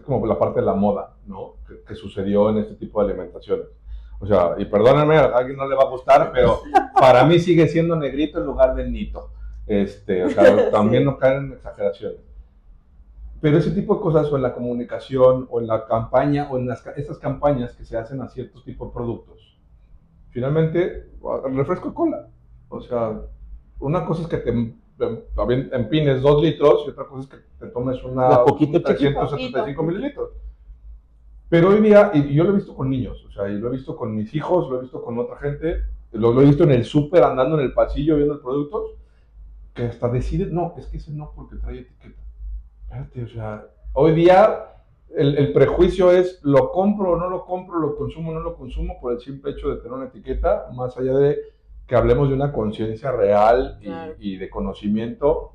Speaker 1: como la parte de la moda, ¿no? Que sucedió en este tipo de alimentaciones. O sea, y perdónenme, a alguien no le va a gustar, pero para mí sigue siendo negrito en lugar de nito. O sea, también no caen en exageraciones. Pero ese tipo de cosas, o en la comunicación, o en la campaña, o en estas campañas que se hacen a ciertos tipos de productos, finalmente, el refresco de cola. O sea, una cosa es que te empines 2 litros y otra cosa es que te tomes una 375 mililitros. Pero hoy día, y yo lo he visto con niños, o sea, y lo he visto con mis hijos, lo he visto con otra gente, lo he visto en el súper, andando en el pasillo viendo los productos, que hasta deciden, no, es que ese no porque trae etiqueta. Espérate, o sea, hoy día el prejuicio es lo compro o no lo compro, lo consumo o no lo consumo por el simple hecho de tener una etiqueta, más allá de que hablemos de una conciencia real y de conocimiento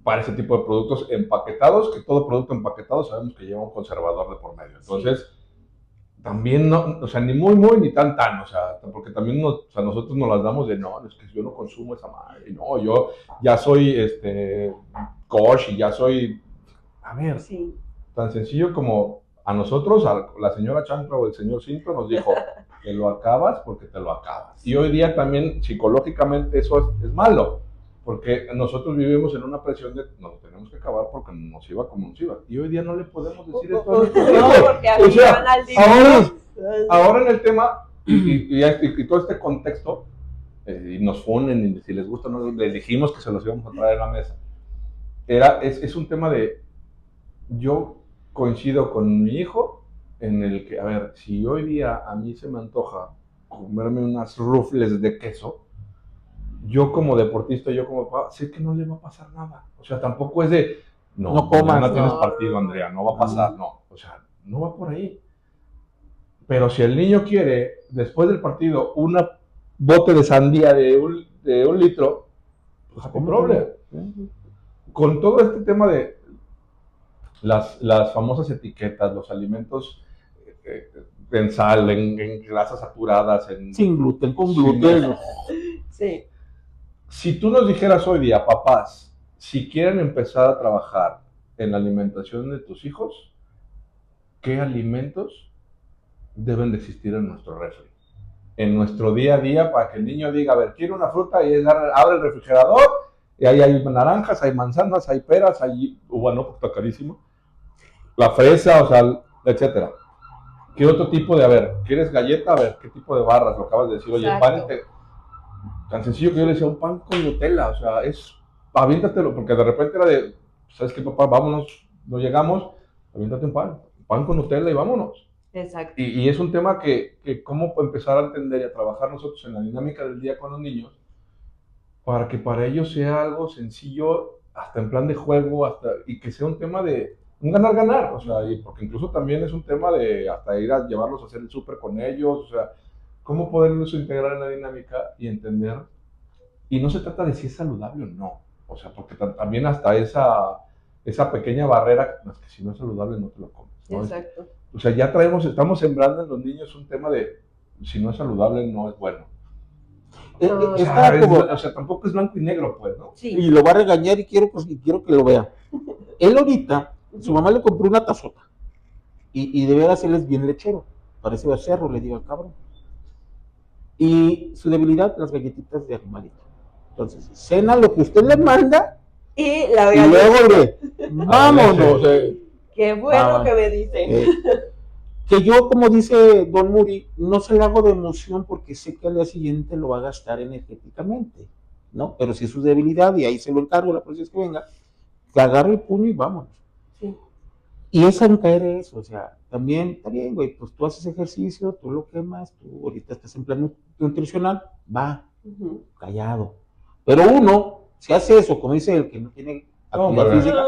Speaker 1: para ese tipo de productos empaquetados, que todo producto empaquetado sabemos que lleva un conservador de por medio. Entonces, también no, o sea, ni muy, ni tan, o sea, porque también o sea, nosotros nos las damos de, no, es que yo no consumo esa madre, no, yo ya soy, coach y ya soy, a ver, tan sencillo como a nosotros, a la señora Chancla o el señor Cinto nos dijo, que lo acabas porque te lo acabas. Y hoy día también, psicológicamente, eso es malo, porque nosotros vivimos en una presión de nos tenemos que acabar porque nos iba como nos iba. Y hoy día no le podemos decir esto a nuestros hijos. O sea, ahora en el tema, y todo este contexto, y nos funen, y si les gusta, no les dijimos que se los íbamos a traer a la mesa. Es un tema de, yo coincido con mi hijo, en el que, a ver, si hoy día a mí se me antoja comerme unas rufles de queso, yo como deportista, yo como papá, sé que no le va a pasar nada. O sea, tampoco es de, no comas, no tienes partido, Andrea, no va a pasar, no. O sea, no va por ahí. Pero si el niño quiere, después del partido, una bote de sandía de un litro, pues happy problem. Con todo este tema de las famosas etiquetas, los alimentos en sal, en grasas saturadas,
Speaker 2: sin gluten, con gluten.
Speaker 3: Sí.
Speaker 1: Si tú nos dijeras hoy día, papás, si quieren empezar a trabajar en la alimentación de tus hijos, ¿qué alimentos deben de existir en nuestro refri? En nuestro día a día, para que el niño diga, a ver, quiero una fruta, y abre el refrigerador Y ahí hay naranjas, hay manzanas, hay peras, hay uva, no, porque está carísimo. La fresa, o sea, etcétera. ¿Qué otro tipo de, a ver, quieres galleta? A ver, ¿qué tipo de barras? Lo acabas de decir, oye, el pan, tan sencillo que yo le decía, un pan con Nutella, o sea, aviéntatelo, porque de repente era de, ¿sabes qué, papá? Vámonos, no llegamos, aviéntate un pan con Nutella y vámonos.
Speaker 3: Exacto.
Speaker 1: Y es un tema que cómo empezar a entender y a trabajar nosotros en la dinámica del día con los niños, para que para ellos sea algo sencillo, hasta en plan de juego, y que sea un tema de un ganar-ganar, o sea, porque incluso también es un tema de hasta ir a llevarlos a hacer el súper con ellos, o sea, cómo poderlos integrar en la dinámica y entender. Y no se trata de si es saludable o no, o sea, porque también hasta esa pequeña barrera, es que si no es saludable no te lo comes, ¿no?
Speaker 3: Exacto.
Speaker 1: O sea, ya estamos sembrando en los niños un tema de si no es saludable no es bueno. O sea, tampoco es blanco y negro, pues, ¿no?
Speaker 3: Sí.
Speaker 2: Y lo va a regañar y quiero que lo vea. Él ahorita, su mamá le compró una tazota. Y de veras él es bien lechero. Parece becerro, le digo al cabrón. Y su debilidad, las galletitas de animalito. Entonces, cena lo que usted le manda
Speaker 3: Y
Speaker 2: luego le, vámonos.
Speaker 3: Qué bueno que me dicen.
Speaker 2: Que yo, como dice Don Muri, no se lo hago de emoción porque sé que al día siguiente lo va a gastar energéticamente, ¿no? Pero si es su debilidad, y ahí se lo encargo la próxima vez que venga, que agarre el puño y vámonos.
Speaker 3: Sí.
Speaker 2: Y es en caer eso, o sea, también, está bien, güey, pues tú haces ejercicio, tú lo quemas, tú ahorita estás en plan nutricional, va, callado. Pero uno, si hace eso, como dice el que no tiene actividad física,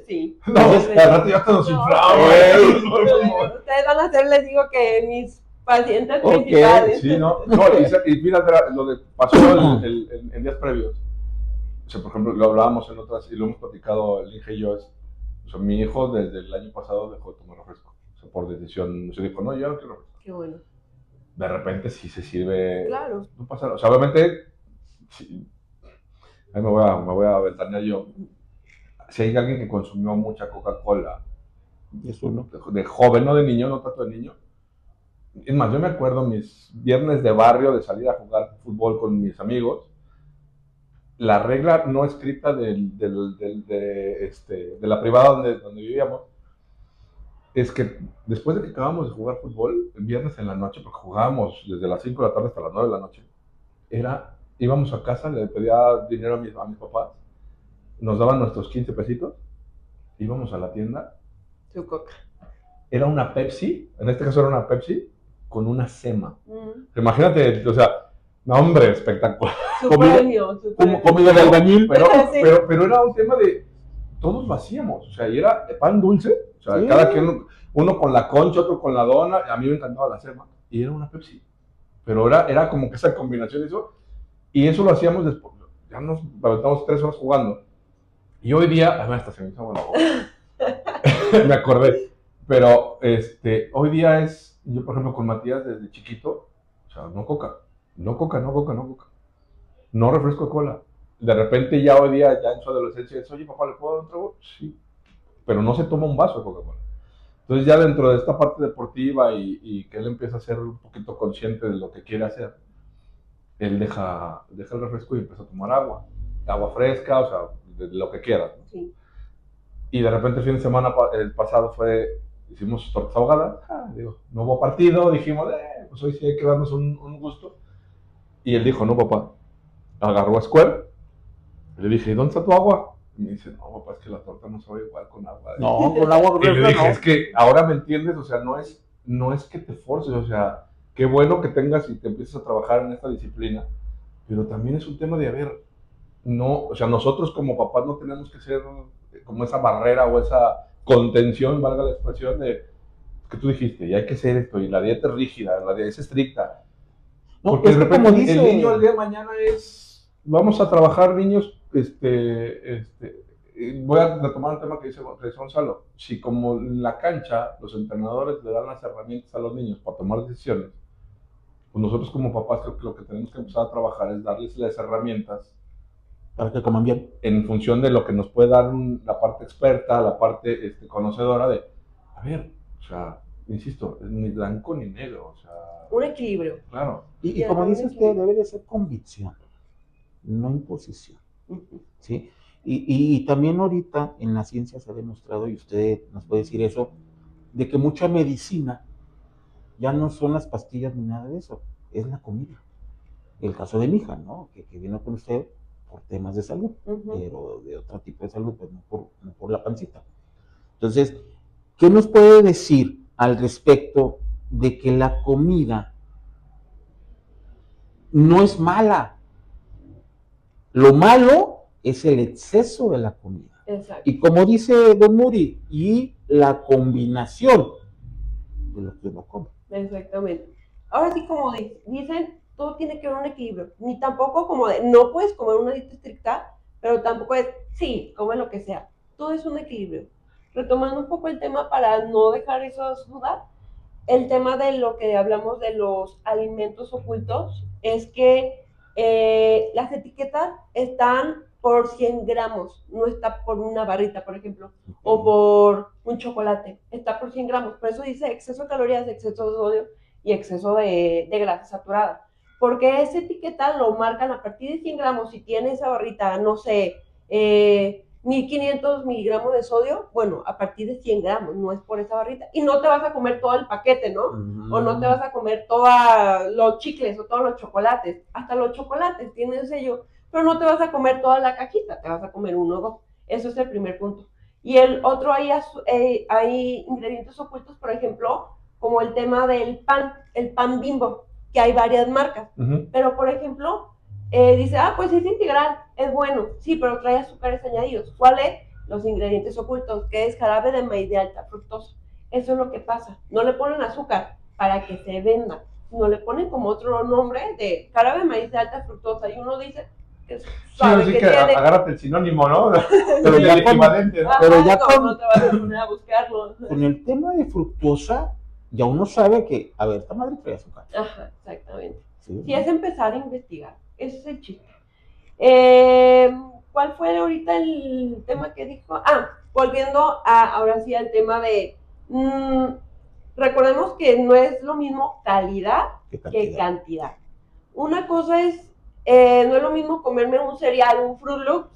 Speaker 3: sí.
Speaker 1: No, al rato ya te nos inflamos.
Speaker 3: Ustedes van a hacer, les digo que mis pacientes principales.
Speaker 1: Sí, no, y fíjate lo que pasó en días previos. O sea, por ejemplo, lo hablábamos en otras y lo hemos platicado el Inge y yo. O sea, mi hijo desde el año pasado dejó de tomar refresco. O sea, por decisión, se dijo, no, yo no quiero refresco.
Speaker 3: Qué bueno.
Speaker 1: De repente sí se sirve.
Speaker 3: Claro.
Speaker 1: No pasa nada. O sea, obviamente, sí, ahí me voy a ventanear yo. Si hay alguien que consumió mucha Coca-Cola,
Speaker 2: eso no.
Speaker 1: De joven, no de niño, no tanto de niño. Es más, yo me acuerdo mis viernes de barrio de salir a jugar fútbol con mis amigos. La regla no escrita de la privada donde vivíamos es que después de que acabamos de jugar fútbol, el viernes en la noche, porque jugábamos desde las 5 de la tarde hasta las 9 de la noche, íbamos a casa, le pedía dinero a mis papás, nos daban nuestros 15 pesitos, íbamos a la tienda.
Speaker 3: Su coca.
Speaker 1: Era una Pepsi, en este caso era una Pepsi, con una sema. Imagínate, o sea, no, hombre, espectacular.
Speaker 2: Comida de albañil.
Speaker 1: Pero era un tema de, todos lo hacíamos, o sea, y era pan dulce, o sea, cada quien, uno con la concha, otro con la dona, a mí me encantaba la sema, y era una Pepsi. Pero era como que esa combinación de eso, y eso lo hacíamos después, ya nos aventamos 3 horas jugando, y hoy día, además hasta se me hizo la boca. Me acordé, pero hoy día yo por ejemplo con Matías desde chiquito, o sea, no coca, no refresco de cola. De repente ya hoy día, ya en su adolescencia, dice, oye papá, ¿le puedo dar un trago? Sí, pero no se toma un vaso de Coca-Cola. Entonces ya dentro de esta parte deportiva y que él empieza a ser un poquito consciente de lo que quiere hacer, él deja el refresco y empieza a tomar agua fresca, o sea, de lo que quiera, ¿no?
Speaker 3: Sí.
Speaker 1: Y de repente el fin de semana, el pasado hicimos tortas ahogadas, no hubo partido, dijimos, pues hoy sí hay que darnos un gusto. Y él dijo, no papá, agarró a Square, le dije, ¿dónde está tu agua? Y me dice, no papá, es que la torta no sabe igual con agua.
Speaker 2: No, con agua
Speaker 1: y le dije,
Speaker 2: no.
Speaker 1: es que ahora me entiendes, o sea, no es que te forces, o sea, qué bueno que tengas y te empieces a trabajar en esta disciplina, pero también es un tema de, a ver, no, o sea, nosotros como papás no tenemos que ser como esa barrera o esa contención, valga la expresión, de que tú dijiste, y hay que hacer esto, y la dieta es rígida, la dieta es estricta. No, porque de repente como dice, el niño el día de mañana vamos a trabajar niños, voy a retomar un tema que dice Gonzalo, si como en la cancha los entrenadores le dan las herramientas a los niños para tomar decisiones, pues nosotros como papás creo que lo que tenemos que empezar a trabajar es darles las herramientas
Speaker 2: para que coman bien.
Speaker 1: En función de lo que nos puede dar la parte experta, la parte conocedora de, a ver, o sea, insisto, ni blanco ni negro, o sea...
Speaker 3: Un equilibrio.
Speaker 1: Claro.
Speaker 2: Y como dice usted, debe de ser convicción, no imposición. ¿sí? Y también ahorita en la ciencia se ha demostrado, y usted nos puede decir eso, de que mucha medicina ya no son las pastillas ni nada de eso, es la comida. El caso de mi hija, ¿no? Que vino con usted por temas de salud, pero de otro tipo de salud, pues no por la pancita. Entonces, ¿qué nos puede decir al respecto de que la comida no es mala? Lo malo es el exceso de la comida.
Speaker 3: Exacto.
Speaker 2: Y como dice Don Muri, y la combinación de lo que uno come.
Speaker 3: Exactamente. Ahora sí, como dicen, todo tiene que haber un equilibrio. Ni tampoco como de, no puedes comer una dieta estricta, pero tampoco es, sí, come lo que sea. Todo es un equilibrio. Retomando un poco el tema para no dejar esas dudas, el tema de lo que hablamos de los alimentos ocultos es que las etiquetas están por 100 gramos, no está por una barrita, por ejemplo, o por un chocolate, está por 100 gramos. Por eso dice exceso de calorías, exceso de sodio y exceso de grasa saturada. Porque esa etiqueta lo marcan a partir de 100 gramos. Si tiene esa barrita, no sé, 1500 miligramos de sodio, bueno, a partir de 100 gramos, no es por esa barrita. Y no te vas a comer todo el paquete, ¿no? O no te vas a comer todos los chicles o todos los chocolates. Hasta los chocolates tienen el sello, pero no te vas a comer toda la cajita, te vas a comer uno o dos. Eso es el primer punto. Y el otro, hay ingredientes ocultos, por ejemplo, como el tema del pan, el pan Bimbo, que hay varias marcas. Pero, por ejemplo, dice, pues es integral, es bueno, sí, pero trae azúcares añadidos. ¿Cuáles? Los ingredientes ocultos, que es jarabe de maíz de alta fructosa. Eso es lo que pasa. No le ponen azúcar para que se venda, no le ponen como otro nombre de jarabe de maíz de alta fructosa. Y uno dice que
Speaker 1: sabe que tiene... agárrate el sinónimo, ¿no? Pero
Speaker 2: ya
Speaker 1: el equivalente, ¿no?
Speaker 2: Pero ya
Speaker 3: no te vas a poner a buscarlo.
Speaker 2: Con el tema de fructosa, ya uno sabe que, a ver, esta madre trae azúcar.
Speaker 3: Ajá, exactamente.
Speaker 2: Sí,
Speaker 3: si es empezar a investigar. Ese es el chiste. ¿Cuál fue ahorita el tema que dijo? Volviendo ahora sí al tema de... recordemos que no es lo mismo calidad que cantidad. Una cosa es, no es lo mismo comerme un cereal, un Fruit Loops,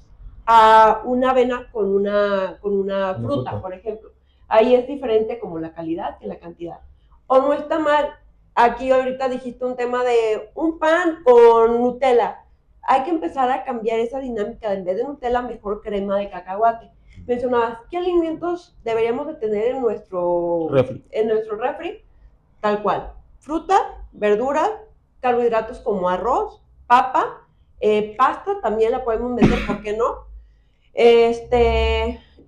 Speaker 3: a una avena con una fruta, por ejemplo. Ahí es diferente como la calidad que la cantidad. O no está mal. Aquí ahorita dijiste un tema de un pan con Nutella. Hay que empezar a cambiar esa dinámica. En vez de Nutella, mejor crema de cacahuate. Mencionabas, ¿qué alimentos deberíamos de tener en nuestro refri? Tal cual. Fruta, verduras, carbohidratos como arroz, papa, pasta también la podemos meter, ¿por qué no?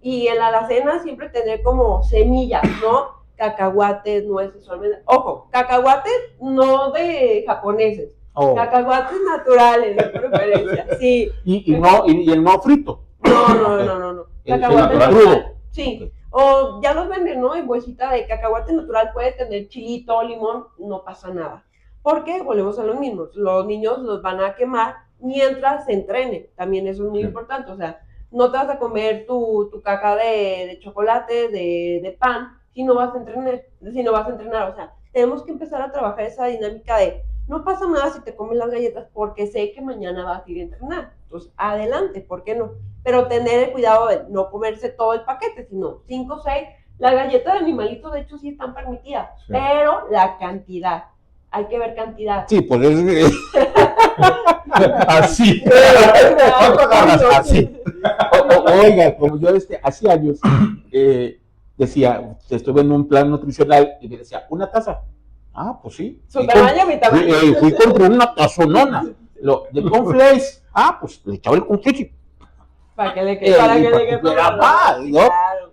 Speaker 3: Y en la alacena siempre tener como semillas, ¿no? Cacahuates, nueces, almendras. Ojo, cacahuates no de japoneses, cacahuates naturales de preferencia, sí.
Speaker 2: Y el no frito.
Speaker 3: No. Cacahuate natural. Sí. O ya los venden, ¿no? En bolsita de cacahuate natural puede tener chilito, limón, no pasa nada. Porque volvemos a lo mismo, los niños los van a quemar mientras se entrenen. También eso es muy importante, o sea, no te vas a comer tu caca de chocolate, de pan, si no vas a entrenar, o sea, tenemos que empezar a trabajar esa dinámica de no pasa nada si te comes las galletas porque sé que mañana vas a ir a entrenar. Entonces, adelante, ¿por qué no? Pero tener el cuidado de no comerse todo el paquete, sino 5 o 6. Las galletas de animalitos, de hecho, sí están permitidas, pero la cantidad. Hay que ver cantidad.
Speaker 2: Sí, pues es... así. Así. Oiga, como yo hace años decía, estuve en un plan nutricional y me decía, ¿una taza? Pues sí.
Speaker 3: Su tamaño, mi tamaño.
Speaker 2: Fui contra una tazonona. De cornflakes. Pues le echaba el cornflakes.
Speaker 3: Para que le quede todo.
Speaker 2: Claro.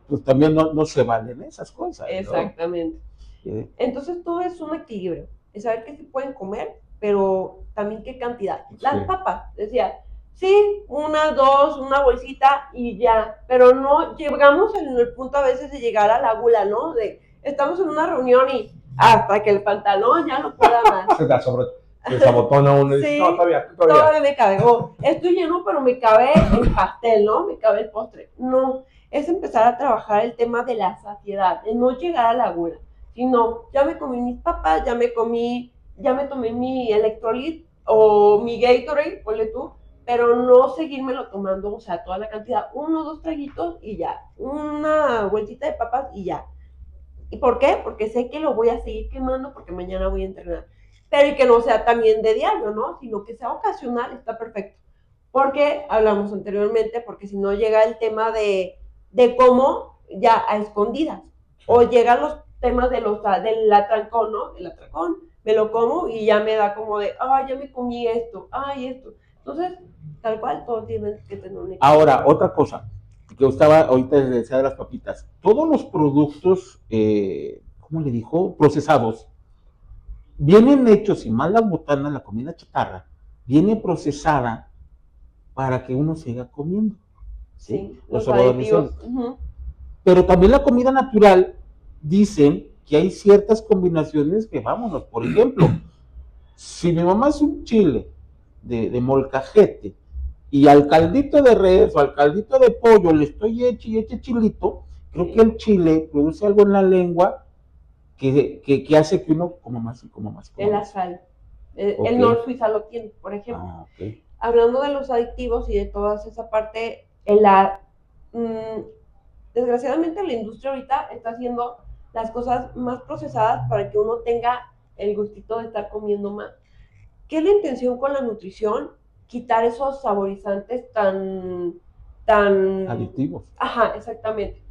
Speaker 2: Pues también no se valen esas cosas.
Speaker 3: Exactamente. ¿No? Entonces todo es un equilibrio. Es saber que se pueden comer, pero también qué cantidad. Las papas, decía, sí, 1, 2, una bolsita y ya, pero no llegamos en el punto a veces de llegar a la gula, ¿no? Estamos en una reunión y hasta que el pantalón ya no pueda más.
Speaker 1: Se desabotona uno y dice, no, todavía
Speaker 3: me cabe. Estoy lleno, pero me cabe el pastel, ¿no? Me cabe el postre. No, es empezar a trabajar el tema de la saciedad, de no llegar a la gula, sino, ya me comí mis papas, ya me tomé mi Electrolit o mi Gatorade, ponle tú, pero no seguírmelo tomando, o sea, toda la cantidad, 1 o 2 traguitos y ya, una bolsita de papas y ya. ¿Y por qué? Porque sé que lo voy a seguir quemando porque mañana voy a entrenar. Pero y que no sea también de diario, ¿no? Sino que sea ocasional, está perfecto. Porque hablamos anteriormente, porque si no llega el tema de cómo ya a escondidas. O llegan los temas del atracón, ¿no? El atracón, me lo como y ya me da como de, ay, ya me comí esto, ay, esto. Entonces, tal cual, todo tiene que tener un equilibrio.
Speaker 2: Ahora, otra cosa, que yo estaba ahorita decía de las papitas, todos los productos, ¿cómo le dijo? Procesados, vienen hechos, y más las botanas, la comida chatarra, viene procesada para que uno siga comiendo.
Speaker 3: Sí,
Speaker 2: los
Speaker 3: los aditivos.
Speaker 2: Pero también la comida natural, dicen que hay ciertas combinaciones que, vámonos, por ejemplo, si mi mamá hace un chile de molcajete y al caldito de res o al caldito de pollo le estoy eche chilito, creo que el chile produce algo en la lengua que hace que uno coma más y coma más.
Speaker 3: La sal.
Speaker 2: Okay.
Speaker 3: El Nor Suiza lo tiene, por ejemplo.
Speaker 2: Okay.
Speaker 3: Hablando de los adictivos y de toda esa parte, desgraciadamente la industria ahorita está haciendo las cosas más procesadas para que uno tenga el gustito de estar comiendo más. ¿Qué es la intención con la nutrición? Quitar esos saborizantes tan
Speaker 2: adictivos.
Speaker 3: Ajá, exactamente.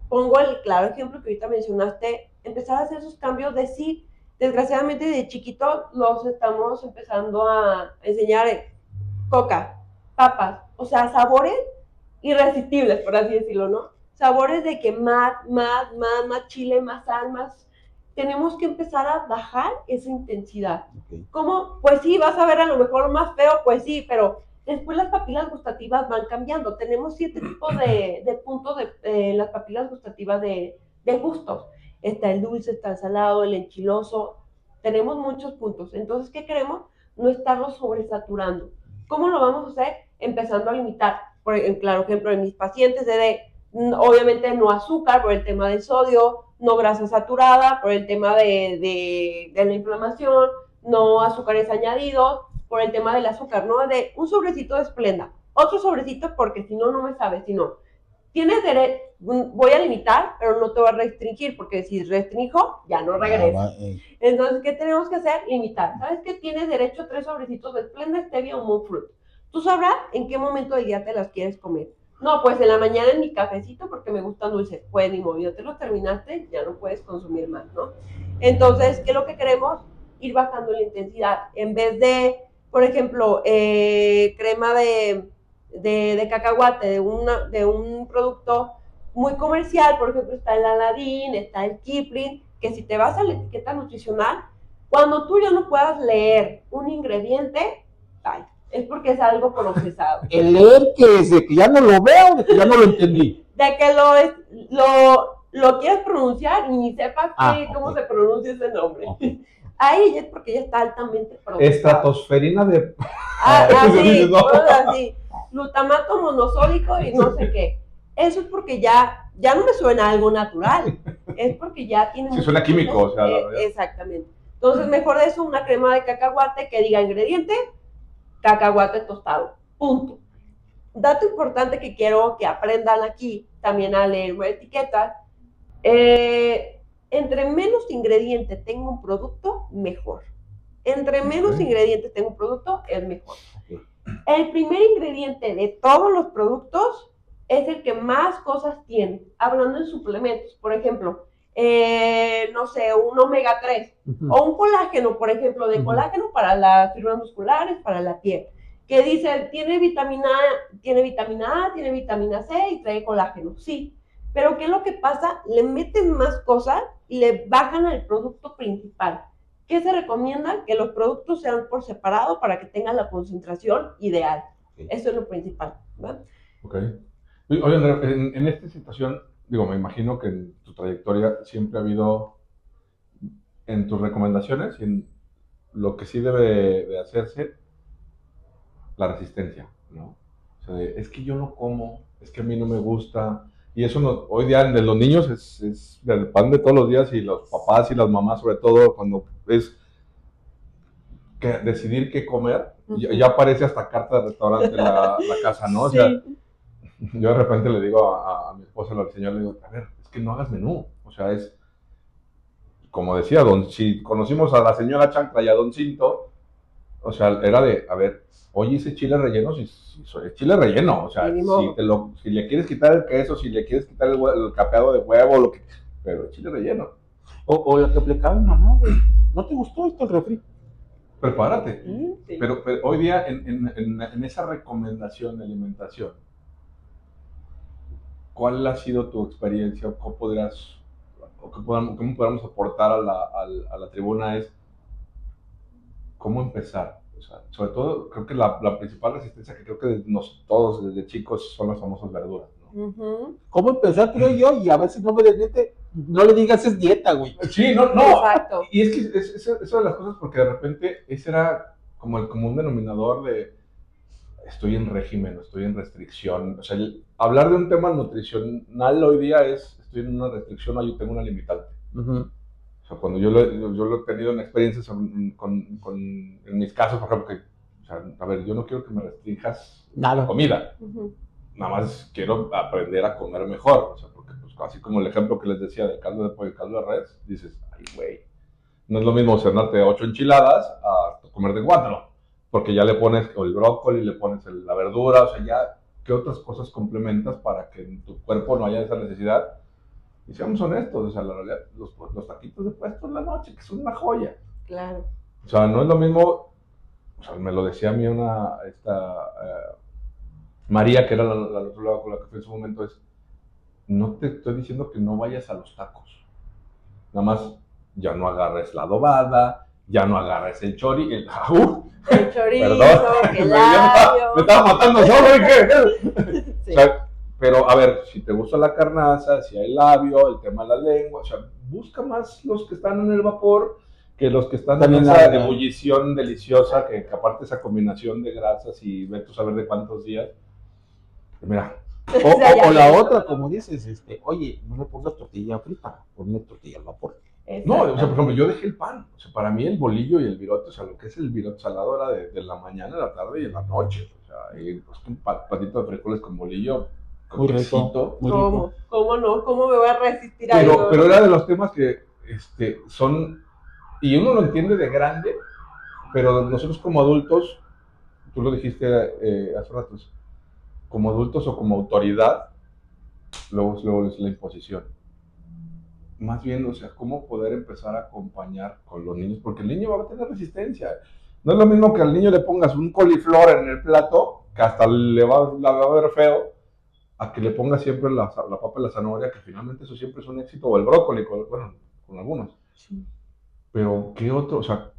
Speaker 3: Pongo el claro ejemplo que ahorita mencionaste, empezar a hacer esos cambios de sí. Desgraciadamente de chiquito los estamos empezando a enseñar coca, papas, o sea, sabores irresistibles, por así decirlo, ¿no? Sabores de que más chile, más sal, más... Tenemos que empezar a bajar esa intensidad.
Speaker 2: Okay.
Speaker 3: ¿Cómo? Pues sí, vas a ver a lo mejor más feo, pues sí, pero después las papilas gustativas van cambiando. Tenemos 7 tipos de puntos de las papilas gustativas de gustos. Está el dulce, está el salado, el enchiloso. Tenemos muchos puntos. Entonces, ¿qué queremos? No estarlos sobresaturando. ¿Cómo lo vamos a hacer? Empezando a limitar. Por claro ejemplo, en mis pacientes, obviamente no azúcar por el tema del sodio, no grasa saturada por el tema de la inflamación, no azúcares añadidos por el tema del azúcar, ¿no? De un sobrecito de Splenda, otro sobrecito porque si no, no me sabes, si no. Tienes derecho, voy a limitar, pero no te voy a restringir, porque si restringo, ya no regresa. Entonces, ¿qué tenemos que hacer? Limitar. ¿Sabes qué? Tienes derecho a 3 sobrecitos de Splenda, Stevia o Monk Fruit. Tú sabrás en qué momento del día te las quieres comer. No, pues en la mañana en mi cafecito porque me gustan dulces. Pues ni modo, ya te los terminaste, ya no puedes consumir más, ¿no? Entonces, ¿qué es lo que queremos? Ir bajando la intensidad. En vez de, por ejemplo, crema de cacahuate, de un producto muy comercial, por ejemplo, está el Aladín, está el Kipling, que si te vas a la etiqueta nutricional, cuando tú ya no puedas leer un ingrediente, ay, es porque es algo procesado.
Speaker 2: El leer que es de que ya no lo veo, de que ya no lo entendí.
Speaker 3: De que lo quieres pronunciar y ni sepas cómo se pronuncia ese nombre. Okay. Ahí es porque ya está altamente procesado.
Speaker 1: Estratosferina de...
Speaker 3: así. Glutamato monosódico y no sé qué. Eso es porque ya no me suena algo natural. Es porque ya tiene...
Speaker 1: Sí, suena químico, o sea...
Speaker 3: Exactamente. Entonces, mejor de eso, una crema de cacahuate que diga ingrediente, cacahuate tostado. Punto. Dato importante que quiero que aprendan aquí, también a leer una etiqueta. Entre menos ingredientes tenga un producto, mejor. Entre menos ingredientes tenga un producto, es mejor. El primer ingrediente de todos los productos es el que más cosas tiene. Hablando de suplementos, por ejemplo, no sé, un omega 3 o un colágeno, por ejemplo, de colágeno para las fibras musculares, para la piel, que dice, tiene vitamina A, tiene vitamina C y trae colágeno, sí, pero ¿qué es lo que pasa? Le meten más cosas y le bajan al producto principal. ¿Qué se recomienda? Que los productos sean por separado para que tengan la concentración ideal. Eso es lo principal, ¿verdad?
Speaker 1: Ok. Oye, Andrea, en esta situación, digo, me imagino que en tu trayectoria siempre ha habido, en tus recomendaciones y en lo que sí debe de hacerse, la resistencia, ¿no? O sea, es que yo no como, es que a mí no me gusta, y eso no, hoy día de los niños es del pan de todos los días, y los papás y las mamás, sobre todo, cuando es decidir qué comer,
Speaker 3: Ujú.
Speaker 1: ya aparece hasta carta de restaurante la casa, ¿no? O
Speaker 3: Sí.
Speaker 1: sea, yo de repente le digo a mi esposa, la señora, le digo, a ver, es que no hagas menú. O sea, es, como decía, si conocimos a la señora Chancla y a Don Cinto, o sea, era de, a ver, oye, ese chile relleno, si es chile relleno, o sea,
Speaker 3: Sí, ni modo.
Speaker 1: si le quieres quitar el queso, si le quieres quitar el capeado de huevo, pero es chile relleno.
Speaker 2: O la que aplicaba mi mamá, güey. ¿No te gustó esto el refri?
Speaker 1: Prepárate.
Speaker 3: Sí.
Speaker 1: Pero hoy día, en esa recomendación de alimentación, ¿cuál ha sido tu experiencia o cómo podemos aportar a la tribuna? Es cómo empezar. O sea, sobre todo, creo que la principal resistencia que creo que todos desde chicos son las famosas verduras, ¿no?
Speaker 3: Ujú.
Speaker 2: ¿Cómo empezar, creo yo? Y a veces no me desmiente, no le digas es dieta, güey.
Speaker 1: Sí, no.
Speaker 3: Exacto.
Speaker 1: Y es que eso de las cosas, porque de repente ese era como el común denominador de estoy en régimen, estoy en restricción. O sea, hablar de un tema nutricional hoy día es estoy en una restricción o yo tengo una limitante.
Speaker 2: Uh-huh.
Speaker 1: O sea, cuando yo lo he tenido en experiencias en mis casos, por ejemplo, que, o sea, a ver, yo no quiero que me restringas la
Speaker 2: Nada.
Speaker 1: comida.
Speaker 3: Ujú.
Speaker 1: Nada más quiero aprender a comer mejor. O sea, porque, pues, así como el ejemplo que les decía del caldo de pollo y caldo de res, dices, ay, güey, no es lo mismo cenarte 8 enchiladas a comerte 4. Porque ya le pones el brócoli, le pones la verdura, o sea, ya, ¿qué otras cosas complementas para que en tu cuerpo no haya esa necesidad? Y seamos honestos, o sea, la realidad, los taquitos de puesto en la noche, que son una joya.
Speaker 3: Claro.
Speaker 1: O sea, no es lo mismo, o sea, me lo decía a mí María, que era la otro lado con la que fui en su momento, es, no te estoy diciendo que no vayas a los tacos. Nada más, ya no agarres la adobada, ya no agarres el chori,
Speaker 3: El
Speaker 1: perdón,
Speaker 3: chorizo, que el labio.
Speaker 1: me estaba matando solo, ¿qué?
Speaker 3: Sí.
Speaker 1: O sea, pero a ver, si te gusta la carnaza, si hay labio, el tema de la lengua, o sea, busca más los que están en el vapor que los que están
Speaker 2: También
Speaker 1: en esa
Speaker 2: la-
Speaker 1: ebullición deliciosa, que aparte esa combinación de grasas y ve tú saber de cuántos días. Mira,
Speaker 2: O la otra, como dices, oye, no le pongas tortilla frita, ponle tortilla al vapor.
Speaker 1: no, o sea, por ejemplo, yo dejé el pan. O sea, para mí el bolillo y el virote, o sea, lo que es el virote salado era de la mañana, la tarde y en la noche. O sea, y pues, un patito de frijoles con bolillo, con
Speaker 2: Muy rico,
Speaker 1: quesito.
Speaker 2: muy rico.
Speaker 3: ¿Cómo? ¿Cómo no? ¿Cómo me voy a resistir a eso?
Speaker 1: Pero era de los temas que son, y uno lo entiende de grande, pero nosotros como adultos, tú lo dijiste hace ratos, como adultos o como autoridad, luego es la imposición. Más bien, o sea, cómo poder empezar a acompañar con los niños, porque el niño va a tener resistencia. No es lo mismo que al niño le pongas un coliflor en el plato, que hasta la va a ver feo, a que le pongas siempre la papa y la zanahoria, que finalmente eso siempre es un éxito, o el brócoli, bueno, con algunos.
Speaker 2: Sí.
Speaker 1: Pero, ¿qué otro? O sea,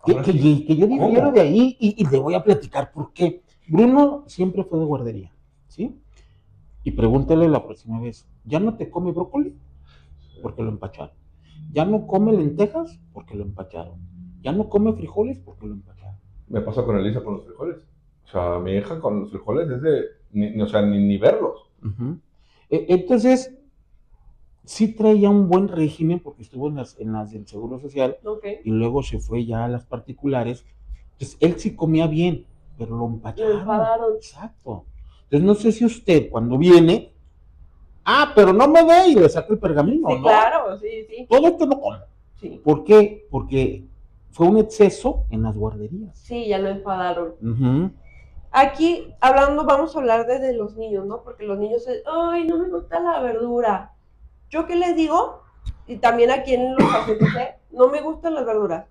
Speaker 2: Que
Speaker 1: sí,
Speaker 2: yo difiero
Speaker 1: ¿cómo?
Speaker 2: de ahí y te voy a platicar por qué. Bruno siempre fue de guardería, ¿sí? Y pregúntale la próxima vez, ¿ya no te come brócoli? Porque lo empacharon. ¿Ya no come lentejas? Porque lo empacharon. ¿Ya no come frijoles? Porque lo empacharon.
Speaker 1: Me pasa con Elisa con los frijoles. O sea, mi hija con los frijoles es de, o sea, ni verlos.
Speaker 2: Uh-huh. Entonces, sí traía un buen régimen porque estuvo en las del Seguro Social
Speaker 3: Okay.
Speaker 2: y luego se fue ya a las particulares. Entonces, él sí comía bien, pero lo empacharon.
Speaker 3: Lo enfadaron.
Speaker 2: Exacto. Entonces, no sé si usted cuando viene, pero no me ve y le saca el pergamino,
Speaker 3: Sí,
Speaker 2: ¿no?
Speaker 3: claro, sí.
Speaker 2: Todo esto no come.
Speaker 3: Sí.
Speaker 2: ¿Por qué? Porque fue un exceso en las guarderías.
Speaker 3: Sí, ya lo enfadaron.
Speaker 2: Uh-huh.
Speaker 3: Aquí, vamos a hablar desde los niños, ¿no? Porque los niños, ay, no me gusta la verdura. ¿Yo qué les digo? Y también aquí en los pacientes, no me gustan las verduras.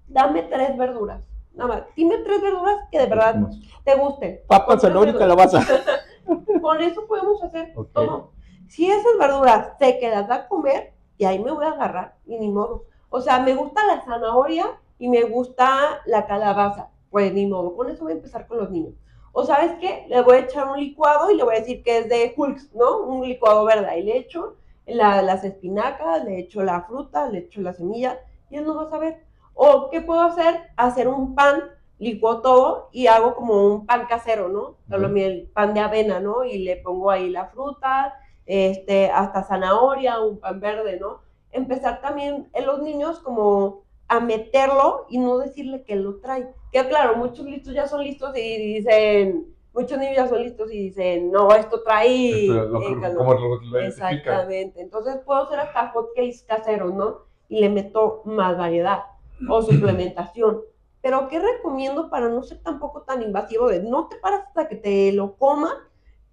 Speaker 3: Dame 3 verduras. Nada más, dime 3 verduras que de verdad te gusten.
Speaker 2: Papa, zanahoria y calabaza.
Speaker 3: Con eso podemos hacer
Speaker 2: Okay.
Speaker 3: todo. Si esas verduras sé que las da a comer, y ahí me voy a agarrar, y ni modo. O sea, me gusta la zanahoria y me gusta la calabaza. Pues ni modo, con eso voy a empezar con los niños. O ¿sabes qué? Le voy a echar un licuado y le voy a decir que es de Hulks, ¿no? Un licuado verde. Ahí le echo las espinacas, le echo la fruta, le echo la semilla, y él no va a saber. O ¿qué puedo hacer? Hacer un pan, licuo todo y hago como un pan casero, ¿no? El pan de avena, ¿no? Y le pongo ahí la fruta, hasta zanahoria, un pan verde, ¿no? Empezar también en los niños como a meterlo y no decirle que lo trae. Que claro, muchos listos ya son listos y dicen, muchos niños ya son listos y dicen, no, esto trae...
Speaker 1: ¿Cómo lo identifican?
Speaker 3: Exactamente. Entonces puedo hacer hasta hotcakes caseros, ¿no? Y le meto más variedad o suplementación. Pero ¿qué recomiendo para no ser tampoco tan invasivo? De no te paras hasta que te lo comas,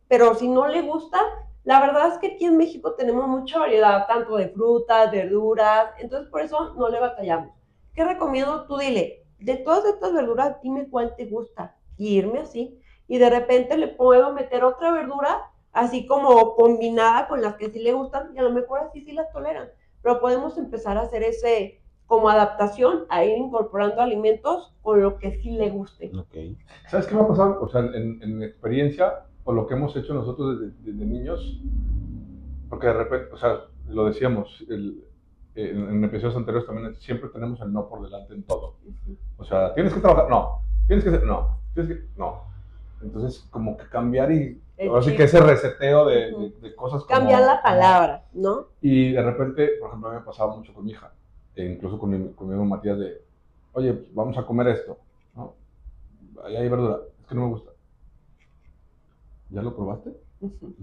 Speaker 3: pero si no le gusta, la verdad es que aquí en México tenemos mucha variedad, tanto de frutas, verduras, entonces por eso no le batallamos. ¿Qué recomiendo? Tú dile, de todas estas verduras, dime cuál te gusta, y irme así. Y de repente le puedo meter otra verdura, así como combinada con las que sí le gustan, y a lo mejor así sí las toleran. Pero podemos empezar a hacer ese como adaptación, a ir incorporando alimentos con lo que sí le guste.
Speaker 2: Okay.
Speaker 1: ¿Sabes qué me ha pasado? O sea, en mi experiencia, o lo que hemos hecho nosotros desde niños, porque de repente, o sea, lo decíamos, en episodios anteriores también, siempre tenemos el no por delante en todo. O sea, tienes que trabajar, no, tienes que hacer, no, tienes que, no. Entonces, como que cambiar y, ahora sí que ese reseteo de cosas como...
Speaker 3: Cambiar la palabra, ¿no?
Speaker 1: Y de repente, por ejemplo, a mí me pasaba mucho con mi hija, e incluso con mi hijo Matías, de, oye, pues vamos a comer esto, ¿no? Ahí hay verdura, es que no me gusta. ¿Ya lo probaste?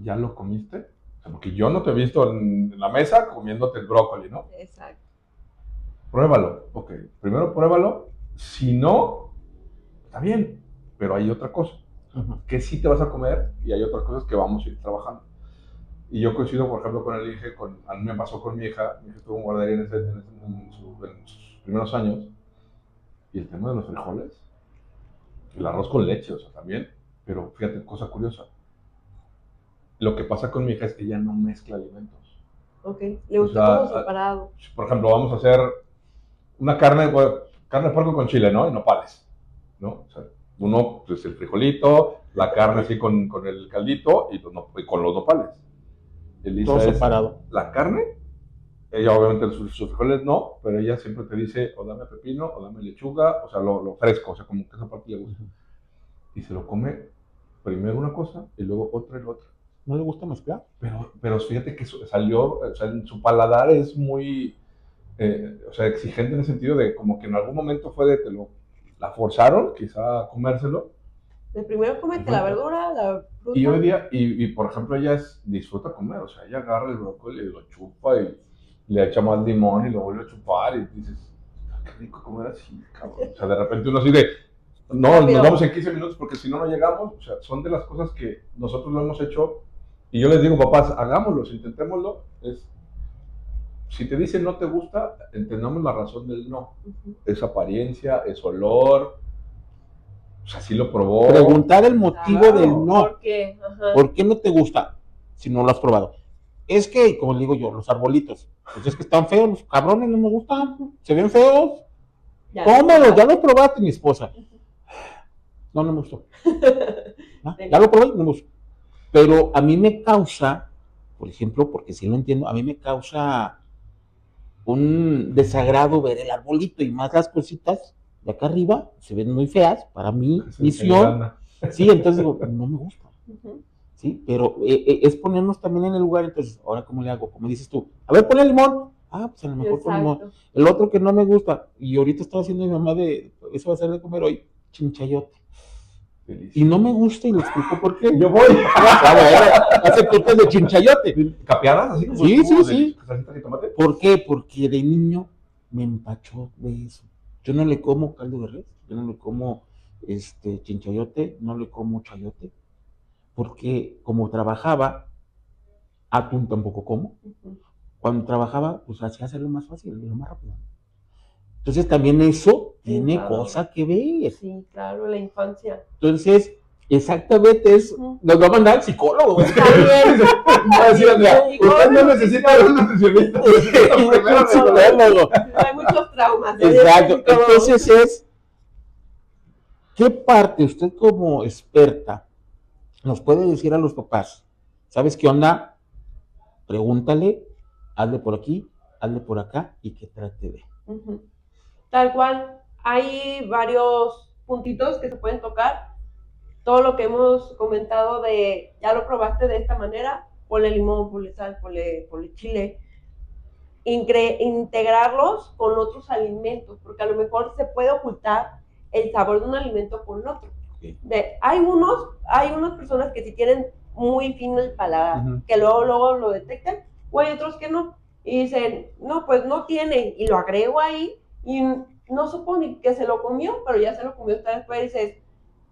Speaker 1: ¿Ya lo comiste? O sea, porque yo no te he visto en la mesa comiéndote el brócoli, ¿no?
Speaker 3: Exacto.
Speaker 1: Pruébalo, ok. Primero pruébalo. Si no, está bien, pero hay otra cosa. Que sí te vas a comer y hay otras cosas que vamos a ir trabajando. Y yo coincido, por ejemplo, con el hija, a mí me pasó con mi hija estuvo en guardería en sus primeros años, y el tema de los frijoles, el arroz con leche, o sea, también, pero fíjate, cosa curiosa, lo que pasa con mi hija es que ella no mezcla alimentos.
Speaker 3: Ok, le gusta todo separado.
Speaker 1: Por ejemplo, vamos a hacer una carne de puerco con chile, ¿no? Y nopales, ¿no? O sea, uno, pues el frijolito, la carne así con el caldito y con los nopales. Elisa
Speaker 2: todo separado.
Speaker 1: La carne, ella obviamente sus frijoles no, pero ella siempre te dice o dame pepino o dame lechuga, o sea, lo fresco, o sea, como que esa parte le gusta. Y se lo come primero una cosa y luego otra y la otra.
Speaker 2: ¿No le gusta mezclar?
Speaker 1: Pero fíjate que salió, o sea, su paladar es muy, o sea, exigente en el sentido de como que en algún momento fue de que la forzaron quizá a comérselo.
Speaker 3: De primero comete la verdura, la fruta.
Speaker 1: Y hoy día, y por ejemplo, ella disfruta comer, o sea, ella agarra el brócoli y lo chupa y le echa más limón y lo vuelve a chupar y dices, qué rico comer así, cabrón. O sea, de repente uno así de, no, nos vamos en 15 minutos porque si no, no llegamos. O sea, son de las cosas que nosotros lo hemos hecho y yo les digo, papás, hagámoslo, intentémoslo. Si te dicen no te gusta, entendamos la razón del no. Es apariencia, es olor. O sea, sí lo probó.
Speaker 2: Preguntar el motivo del no.
Speaker 3: ¿Por qué? Ajá.
Speaker 2: ¿Por qué no te gusta si no lo has probado? Es que, como digo yo, los arbolitos, pues es que están feos, los cabrones no me gustan, se ven feos. Cómelos, ya lo probaste, mi esposa. No me gustó. Ya lo probé, no me gustó. Pero a mí me causa, por ejemplo, porque si lo entiendo, a mí me causa un desagrado ver el arbolito y más las cositas de acá arriba se ven muy feas para mi visión. Sí, entonces digo, no me gusta. Sí, pero es ponernos también en el lugar. Entonces, ahora cómo le hago, como dices tú, a ver, ponle limón. Pues a lo mejor con limón. El otro que no me gusta, y ahorita estaba haciendo mi mamá eso va a ser de comer hoy, chinchayote. Delicioso. Y no me gusta y le explico por qué.
Speaker 1: Yo voy.
Speaker 2: Hace tortas de chinchayote.
Speaker 1: ¿Capeadas? Así como
Speaker 2: sí.
Speaker 1: ¿De tomate?
Speaker 2: ¿Por qué? Porque de niño me empachó de eso. Yo no le como caldo de res, yo no le como chinchayote, no le como chayote. Porque como trabajaba, atún tampoco como. Cuando trabajaba, pues hacía hacerlo más fácil, lo más rápido. Entonces también eso tiene cosa que ver.
Speaker 3: Sí, claro, la infancia.
Speaker 2: Entonces, exactamente eso. Nos va a mandar el psicólogo.
Speaker 1: Usted no necesita un nutricionista.
Speaker 3: Hay muchos traumas.
Speaker 2: Exacto. Entonces ¿qué parte usted como experta nos puede decir a los papás? ¿Sabes qué onda? Pregúntale, hazle por aquí, hazle por acá y que trate de.
Speaker 3: Tal cual, hay varios puntitos que se pueden tocar. Todo lo que hemos comentado ya lo probaste de esta manera, ponle limón, ponle sal, ponle chile. integrarlos con otros alimentos, porque a lo mejor se puede ocultar el sabor de un alimento con otro.
Speaker 2: Okay.
Speaker 3: Hay unas personas que sí tienen muy fino el paladar, que luego lo detectan, o hay otros que no, y dicen, no, pues no tiene, y lo agrego ahí, y no supone que se lo comió, pero ya se lo comió hasta después, y dices,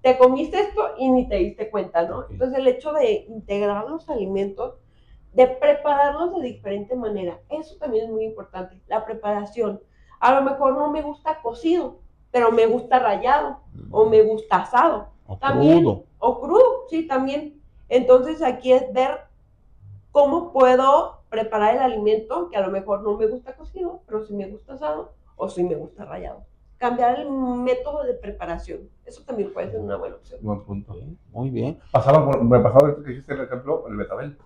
Speaker 3: te comiste esto y ni te diste cuenta, ¿no?
Speaker 2: Okay.
Speaker 3: Entonces el hecho de integrar los alimentos, de prepararlos de diferente manera, eso también es muy importante, la preparación. A lo mejor no me gusta cocido, pero me gusta rallado, o me gusta asado.
Speaker 2: O
Speaker 3: también,
Speaker 2: crudo.
Speaker 3: O crudo, sí, también. Entonces aquí es ver cómo puedo preparar el alimento, que a lo mejor no me gusta cocido, pero si me gusta asado, o si me gusta rallado. Cambiar el método de preparación, eso también puede ser una buena opción.
Speaker 1: Buen punto.
Speaker 2: Okay, muy bien.
Speaker 1: Me pasaba esto que dijiste el ejemplo, el betabel.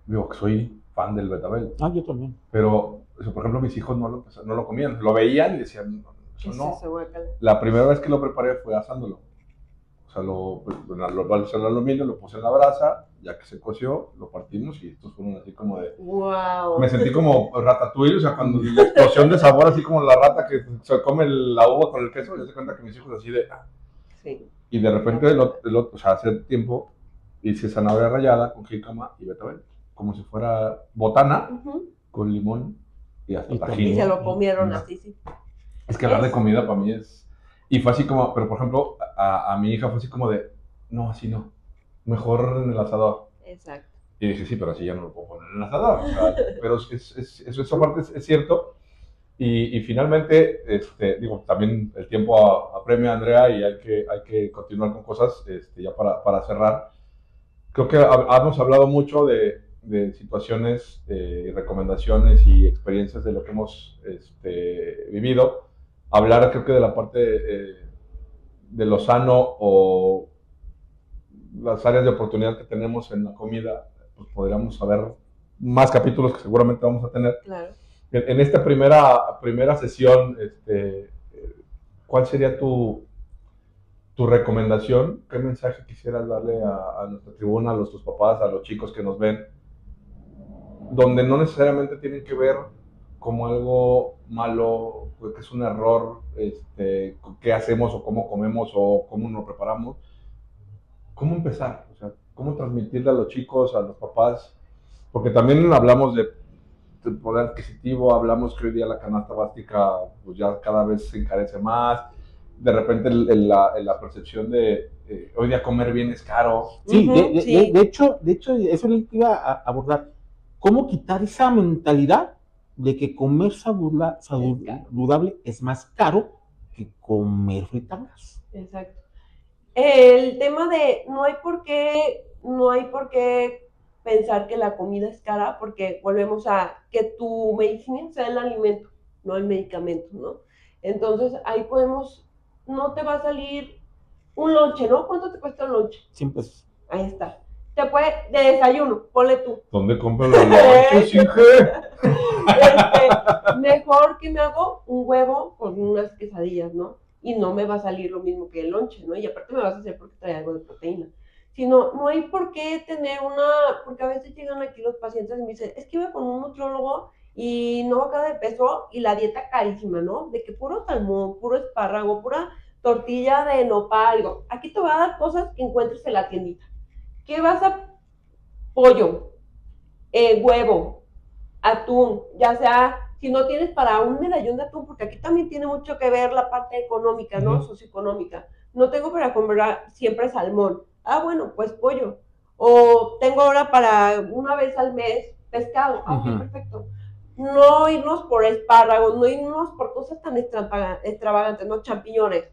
Speaker 1: Digo que soy fan del betabel.
Speaker 2: Yo también.
Speaker 1: Pero, por ejemplo, mis hijos no lo comían. Lo veían y decían, eso no.
Speaker 3: Es
Speaker 1: La primera vez que lo preparé fue asándolo. O sea, lo valse al aluminio, lo puse en la brasa, ya que se coció, lo partimos y estos fueron así como de...
Speaker 3: ¡Wow!
Speaker 1: Me sentí como ratatouille, o sea, cuando la explosión de sabor, así como la rata que se come la uva con el queso, ya se cuenta que mis hijos así de...
Speaker 3: Sí.
Speaker 1: Y de repente, o sea, hace tiempo, hice zanahoria rallada con jícama y betabel, como si fuera botana, con limón y hasta tajín.
Speaker 3: Y se lo comieron así, sí.
Speaker 1: Es que hablar de comida para mí es... Y fue así como, pero por ejemplo, a mi hija fue así como de, no, así no, mejor en el asador.
Speaker 3: Exacto.
Speaker 1: Y dije, sí, pero así ya no lo puedo poner en el asador. O sea, pero esa parte es cierto. Y finalmente, digo, también el tiempo apremia a Andrea y hay que continuar con cosas, ya para cerrar. Creo que hemos hablado mucho de situaciones y recomendaciones y experiencias de lo que hemos vivido. Hablar creo que de la parte de lo sano o las áreas de oportunidad que tenemos en la comida, pues podríamos saber más capítulos que seguramente vamos a tener.
Speaker 3: Claro.
Speaker 1: En esta primera sesión, ¿cuál sería tu recomendación? ¿Qué mensaje quisieras darle a nuestra tribuna, a nuestros papás, a los chicos que nos ven, donde no necesariamente tienen que ver como algo malo, que es un error, qué hacemos o cómo comemos o cómo nos preparamos? ¿Cómo empezar? O sea, ¿cómo transmitirle a los chicos, a los papás? Porque también hablamos de poder adquisitivo, hablamos que hoy día la canasta básica pues ya cada vez se encarece más. De repente la percepción de hoy día comer bien es caro.
Speaker 2: Sí, de hecho, eso le iba a abordar. ¿Cómo quitar esa mentalidad de que comer saludable es más caro que comer frituras?
Speaker 3: Exacto. El tema de no hay por qué pensar que la comida es cara, porque volvemos a que tu medicina sea el alimento, no el medicamento, ¿no? Entonces ahí no te va a salir un lonche, ¿no? ¿Cuánto te cuesta un lonche?
Speaker 2: 100 pesos.
Speaker 3: Ahí está. Te puede, de desayuno, ponle tú.
Speaker 1: ¿Dónde compras los lonches, hija?
Speaker 3: Mejor que me hago un huevo con unas quesadillas, ¿no? Y no me va a salir lo mismo que el lonche, ¿no? Y aparte me vas a hacer porque trae algo de proteína. Sino, no hay por qué tener porque a veces llegan aquí los pacientes y me dicen, es que iba con un nutriólogo y no baja de peso y la dieta carísima, ¿no? De que puro salmón, puro espárrago, pura tortilla de nopal. Digo, aquí te voy a dar cosas que encuentres en la tiendita. ¿Qué vas a? Pollo, huevo, atún, ya sea, si no tienes para un medallón de atún, porque aquí también tiene mucho que ver la parte económica, ¿no? Socioeconómica. No tengo para comprar siempre salmón. Bueno, pues pollo. O tengo ahora para una vez al mes pescado. Ok, perfecto. No irnos por espárragos, no irnos por cosas tan extravagantes, ¿no? Champiñones.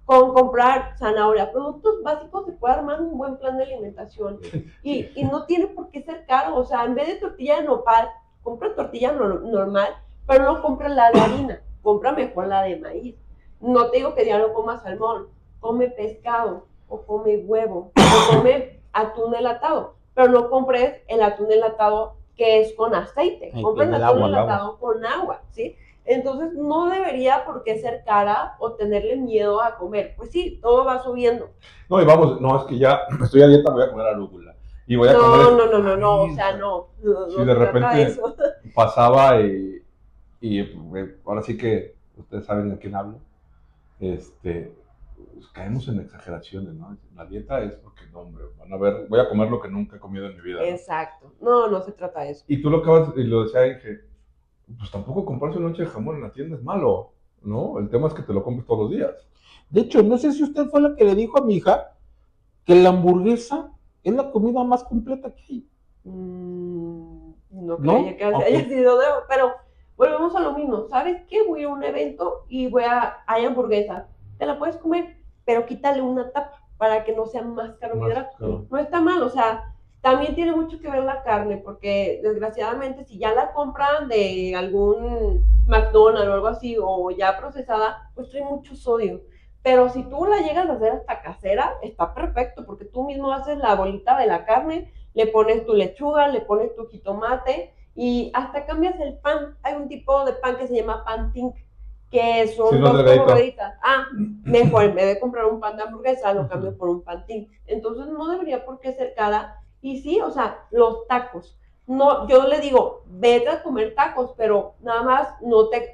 Speaker 3: Con comprar zanahoria, productos básicos, se puede armar un buen plan de alimentación. Y no tiene por qué ser caro. O sea, en vez de tortilla de nopal, compra tortilla normal, pero no compra la de harina, compra mejor la de maíz. No te digo que ya no comas salmón, come pescado, o come huevo, o come atún enlatado, pero no compres el atún enlatado que es con aceite, compra el atún enlatado con agua, ¿sí? Entonces no debería por qué ser cara o tenerle miedo a comer. Pues sí, todo va subiendo.
Speaker 1: No, y vamos, no, es que ya estoy a dieta, voy a comer arúgula. Y voy a comer...
Speaker 3: No, o sea, no.
Speaker 1: Si de repente pasaba ahora sí que ustedes saben de quién hablo, pues caemos en exageraciones, ¿no? La dieta es porque, no, hombre, van a ver, voy a comer lo que nunca he comido en mi vida, ¿no?
Speaker 3: Exacto. No, no se trata de eso.
Speaker 1: Y tú lo acabas, y lo decía, dije, pues tampoco comprarse un lonche de jamón en la tienda es malo, ¿no? El tema es que te lo compres todos los días.
Speaker 2: De hecho, no sé si usted fue la que le dijo a mi hija que la hamburguesa es la comida más completa que hay.
Speaker 3: No
Speaker 2: ¿No?
Speaker 3: creía que
Speaker 2: Ok.
Speaker 3: haya sido de... Pero volvemos a lo mismo. ¿Sabes qué? Voy a un evento y hay hamburguesa. Te la puedes comer, pero quítale una tapa para que no sea más carbohidratos.
Speaker 1: Claro.
Speaker 3: No está mal, o sea, también tiene mucho que ver la carne, porque desgraciadamente si ya la compran de algún McDonald's o algo así, o ya procesada, pues trae mucho sodio. Pero si tú la llegas a hacer hasta casera, está perfecto, porque tú mismo haces la bolita de la carne, le pones tu lechuga, le pones tu jitomate y hasta cambias el pan. Hay un tipo de pan que se llama pan tink, que son
Speaker 1: Sí, no
Speaker 3: dos
Speaker 1: delgadito.
Speaker 3: como rueditas. Mejor, en vez de comprar un pan de hamburguesa, lo cambio por un pan tink. Entonces no debería por qué ser cara. Y sí, o sea, los tacos. No, yo le digo, vete a comer tacos, pero nada más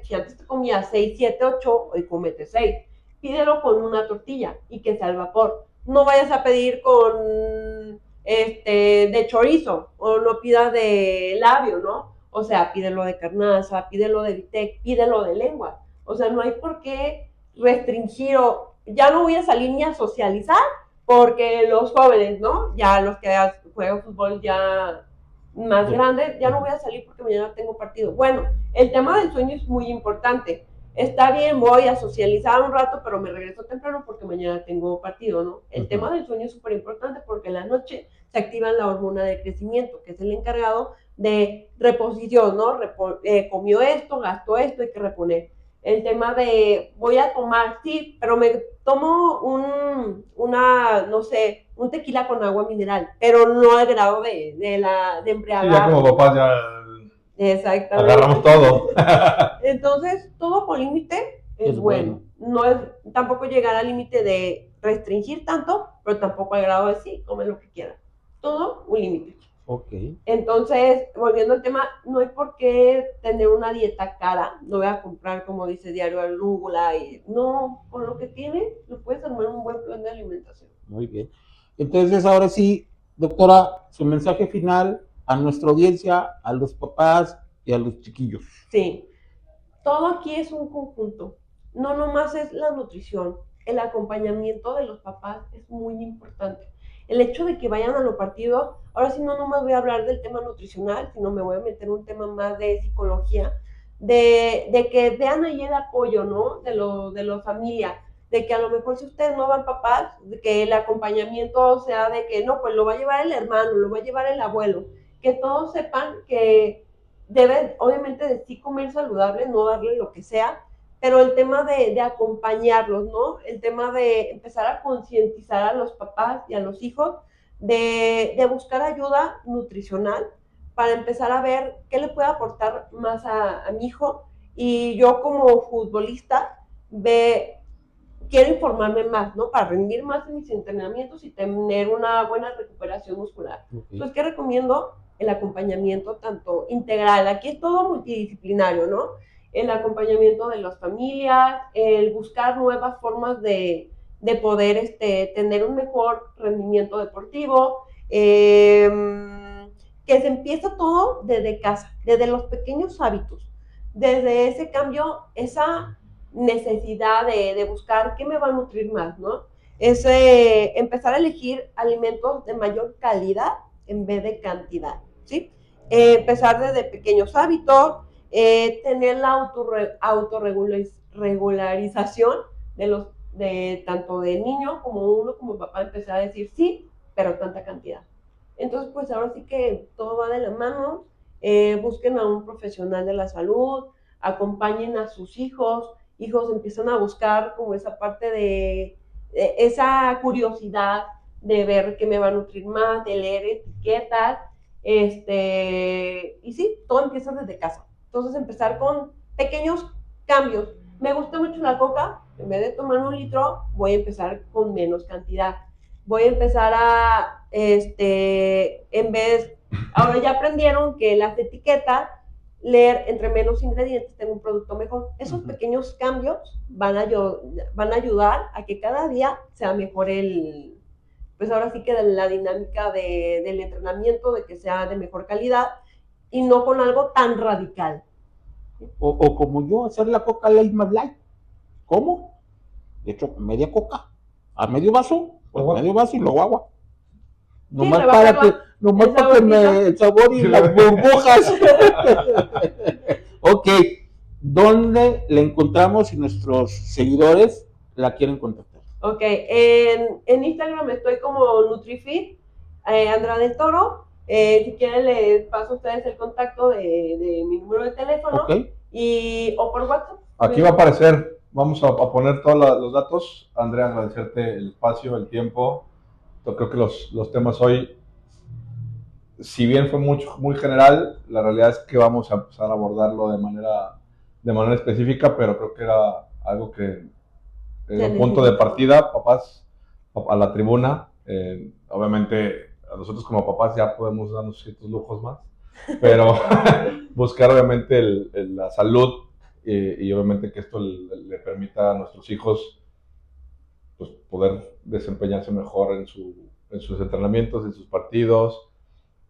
Speaker 3: si antes te comías 6, 7, 8, hoy comete 6. Pídelo con una tortilla y que sea al vapor. No vayas a pedir con de chorizo o no pidas de labio, ¿no? O sea, pídelo de carnaza, pídelo de bistec, pídelo de lengua. O sea, no hay por qué restringir o ya no voy a salir ni a socializar porque los jóvenes, ¿no? Ya los que juegan fútbol ya más grandes, ya no voy a salir porque mañana tengo partido. Bueno, el tema del sueño es muy importante. Está bien, voy a socializar un rato, pero me regreso temprano porque mañana tengo partido, ¿no? El tema del sueño es súper importante porque en la noche se activa la hormona de crecimiento, que es el encargado de reposición, ¿no? Comió esto, gastó esto, hay que reponer. El tema de voy a tomar, sí, pero me tomo no sé, un tequila con agua mineral, pero no al grado de embriagar.
Speaker 1: Sí, ya como papás ya
Speaker 3: Exactamente.
Speaker 1: agarramos todo.
Speaker 3: Entonces, todo con límite es bueno. No es tampoco llegar al límite de restringir tanto, pero tampoco al grado de sí, come lo que quieras. Todo un límite.
Speaker 2: Ok.
Speaker 3: Entonces, volviendo al tema, no hay por qué tener una dieta cara. No voy a comprar, como dice Diario Arúgula. No, con lo que tienes, lo puedes armar un buen plan de alimentación.
Speaker 2: Muy bien. Entonces, ahora sí, doctora, su mensaje final a nuestra audiencia, a los papás y a los chiquillos.
Speaker 3: Sí, todo aquí es un conjunto. No nomás es la nutrición, el acompañamiento de los papás es muy importante. El hecho de que vayan a los partidos, ahora sí no nomás voy a hablar del tema nutricional, sino me voy a meter un tema más de psicología, de que vean ahí el apoyo, ¿no? De la familia, de que a lo mejor si ustedes no van papás, de que el acompañamiento sea de que no, pues lo va a llevar el hermano, lo va a llevar el abuelo, que todos sepan que deben, obviamente, de sí comer saludable, no darle lo que sea, pero el tema de acompañarlos, ¿no? El tema de empezar a concientizar a los papás y a los hijos de buscar ayuda nutricional para empezar a ver qué le puede aportar más a mi hijo. Y yo como futbolista quiero informarme más, ¿no? Para rendir más en mis entrenamientos y tener una buena recuperación muscular. Okay. Entonces, ¿qué recomiendo? El acompañamiento tanto integral, aquí es todo multidisciplinario, ¿no? El acompañamiento de las familias, el buscar nuevas formas de poder tener un mejor rendimiento deportivo, que se empieza todo desde casa, desde los pequeños hábitos, desde ese cambio, esa necesidad de buscar qué me va a nutrir más, ¿no? Es empezar a elegir alimentos de mayor calidad en vez de cantidad, ¿sí? Empezar desde pequeños hábitos, tener la autorregularización de tanto de niño como uno como papá, empezar a decir sí, pero tanta cantidad. Entonces, pues ahora sí que todo va de la mano, busquen a un profesional de la salud, acompañen a sus hijos empiezan a buscar como esa parte de esa curiosidad de ver qué me va a nutrir más, de leer etiquetas, y sí, todo empieza desde casa. Entonces empezar con pequeños cambios. Me gusta mucho la coca, en vez de tomar 1 litro, voy a empezar con menos cantidad. Voy a empezar ahora ya aprendieron que las etiquetas leer entre menos ingredientes tengo un producto mejor. Esos pequeños cambios van a ayudar a que cada día sea mejor pues ahora sí que la dinámica del entrenamiento, de que sea de mejor calidad y no con algo tan radical.
Speaker 2: O como yo, hacer la Coca Light más light. ¿Cómo? De hecho, media coca, a medio vaso, medio vaso y luego agua. Nomás para que el sabor y las burbujas. Ok, ¿dónde le encontramos si nuestros seguidores la quieren contactar?
Speaker 3: Ok, en Instagram estoy como NutriFit, Andrea del Toro. Si quieren les paso a ustedes el contacto de mi número de teléfono, o por WhatsApp.
Speaker 1: Aquí va a aparecer, vamos a poner todos los datos. Andrea, agradecerte el espacio, el tiempo. Yo creo que los temas hoy, si bien fue muy general, la realidad es que vamos a empezar a abordarlo de manera específica, pero creo que era algo que un punto de partida, papás, a la tribuna. Obviamente, a nosotros como papás ya podemos darnos ciertos lujos más, pero buscar obviamente la salud y obviamente que esto le permita a nuestros hijos pues, poder desempeñarse mejor en sus entrenamientos, en sus partidos,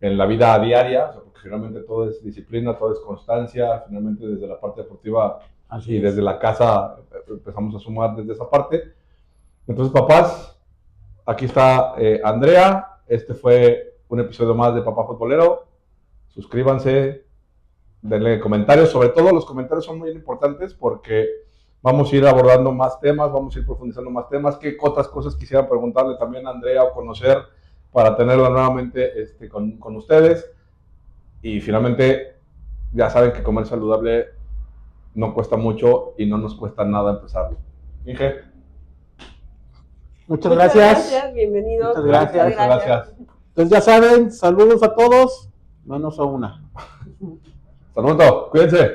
Speaker 1: en la vida diaria, porque finalmente todo es disciplina, todo es constancia, finalmente desde la parte deportiva y desde la casa empezamos a sumar desde esa parte. Entonces, papás, aquí está Andrea, este fue un episodio más de Papá Futbolero. Suscríbanse, denle comentarios, sobre todo los comentarios son muy importantes porque vamos a ir abordando más temas, vamos a ir profundizando más temas. ¿Qué otras cosas quisiera preguntarle también a Andrea o conocer para tenerla nuevamente con ustedes? Y finalmente, ya saben que comer saludable no cuesta mucho y no nos cuesta nada empezarlo. Inge.
Speaker 2: Muchas gracias.
Speaker 3: Bienvenidos.
Speaker 2: Muchas gracias. Entonces ya saben, saludos a todos, menos a una.
Speaker 1: Hasta pronto, cuídense.